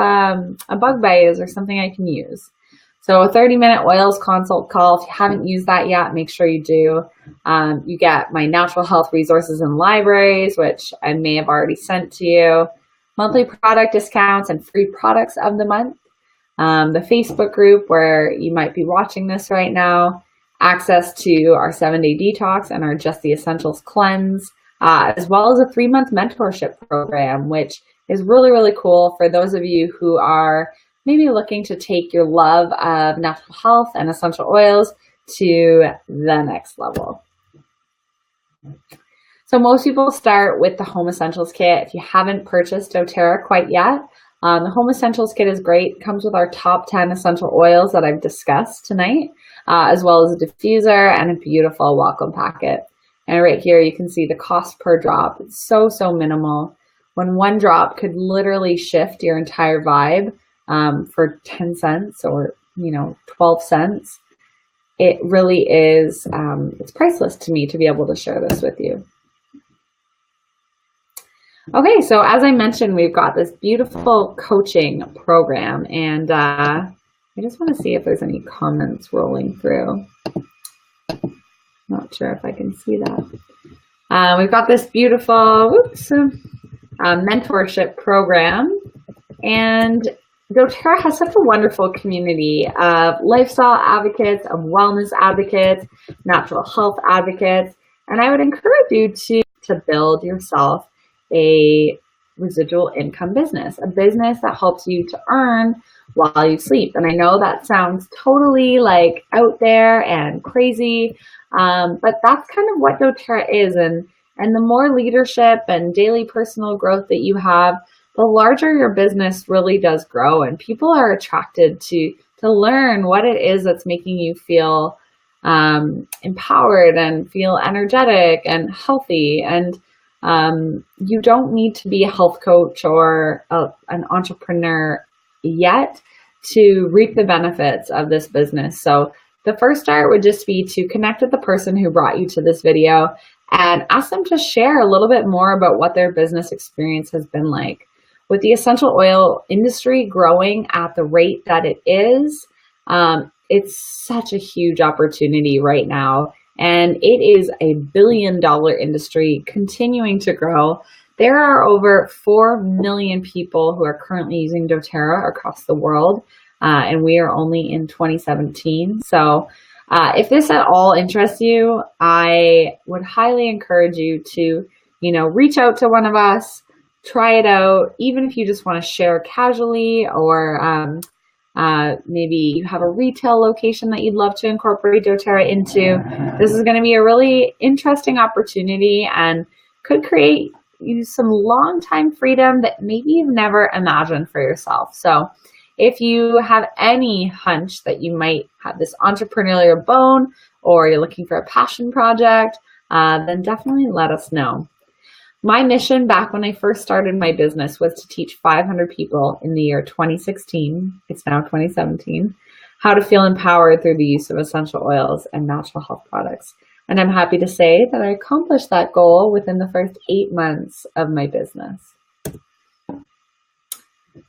a bug bite, is there something I can use? So a 30-minute oils consult call. If you haven't used that yet, make sure you do. You get my natural health resources and libraries, which I may have already sent to you, monthly product discounts and free products of the month. The Facebook group where you might be watching this right now, access to our 7-day detox and our Just the Essentials cleanse, as well as a 3-month mentorship program, which is really, really cool for those of you who are maybe looking to take your love of natural health and essential oils to the next level. So most people start with the Home Essentials Kit. If you haven't purchased doTERRA quite yet, the Home Essentials Kit is great. It comes with our top 10 essential oils that I've discussed tonight, as well as a diffuser and a beautiful welcome packet. And right here, you can see the cost per drop. It's so, so minimal. When one drop could literally shift your entire vibe for 10 cents or, 12 cents, it really is, it's priceless to me to be able to share this with you. Okay, so as I mentioned, we've got this beautiful coaching program, and I just want to see if there's any comments rolling through. Not sure if I can see that. We've got this beautiful mentorship program, and doTERRA has such a wonderful community of lifestyle advocates, of wellness advocates, natural health advocates, and I would encourage you to build yourself a residual income business, a business that helps you to earn while you sleep. And I know that sounds totally like out there and crazy, but that's kind of what doTERRA is. And the more leadership and daily personal growth that you have, the larger your business really does grow, and people are attracted to learn what it is that's making you feel empowered and feel energetic and healthy. And you don't need to be a health coach or an entrepreneur yet to reap the benefits of this business. So the first start would just be to connect with the person who brought you to this video and ask them to share a little bit more about what their business experience has been like. With the essential oil industry growing at the rate that it is, it's such a huge opportunity right now, and it is a billion-dollar industry continuing to grow. There are over 4 million people who are currently using doTERRA across the world, and we are only in 2017. So if this at all interests you, I would highly encourage you to, reach out to one of us, try it out, even if you just want to share casually, or maybe you have a retail location that you'd love to incorporate doTERRA into. This is going to be a really interesting opportunity and could create you some long time freedom that maybe you've never imagined for yourself. So if you have any hunch that you might have this entrepreneurial bone, or you're looking for a passion project, then definitely let us know. My mission back when I first started my business was to teach 500 people in the year 2016, it's now 2017, how to feel empowered through the use of essential oils and natural health products. And I'm happy to say that I accomplished that goal within the first 8 months of my business.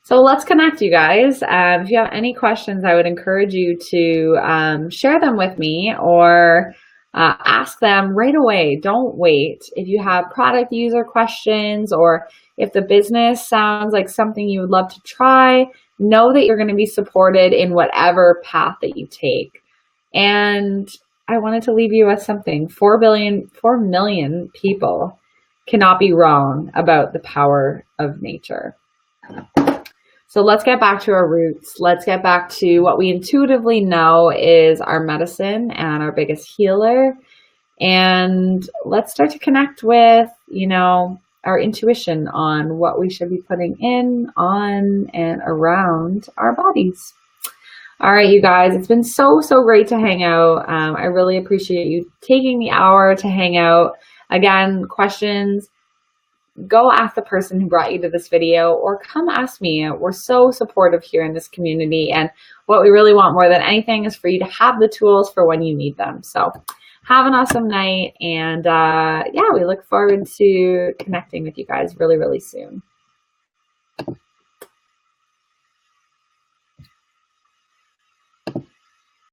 So let's connect, you guys. If you have any questions, I would encourage you to share them with me, or ask them right away. Don't wait. If you have product user questions, or if the business sounds like something you would love to try, know that you're going to be supported in whatever path that you take. And I wanted to leave you with something. 4 million people cannot be wrong about the power of nature. So let's get back to our roots. Let's get back to what we intuitively know is our medicine and our biggest healer. And let's start to connect with, our intuition on what we should be putting in, on, and around our bodies. All right, you guys, it's been so great to hang out. I really appreciate you taking the hour to hang out. Again, questions, go ask the person who brought you to this video, or come ask me. We're so supportive here in this community, and what we really want more than anything is for you to have the tools for when you need them. So have an awesome night, and we look forward to connecting with you guys really soon.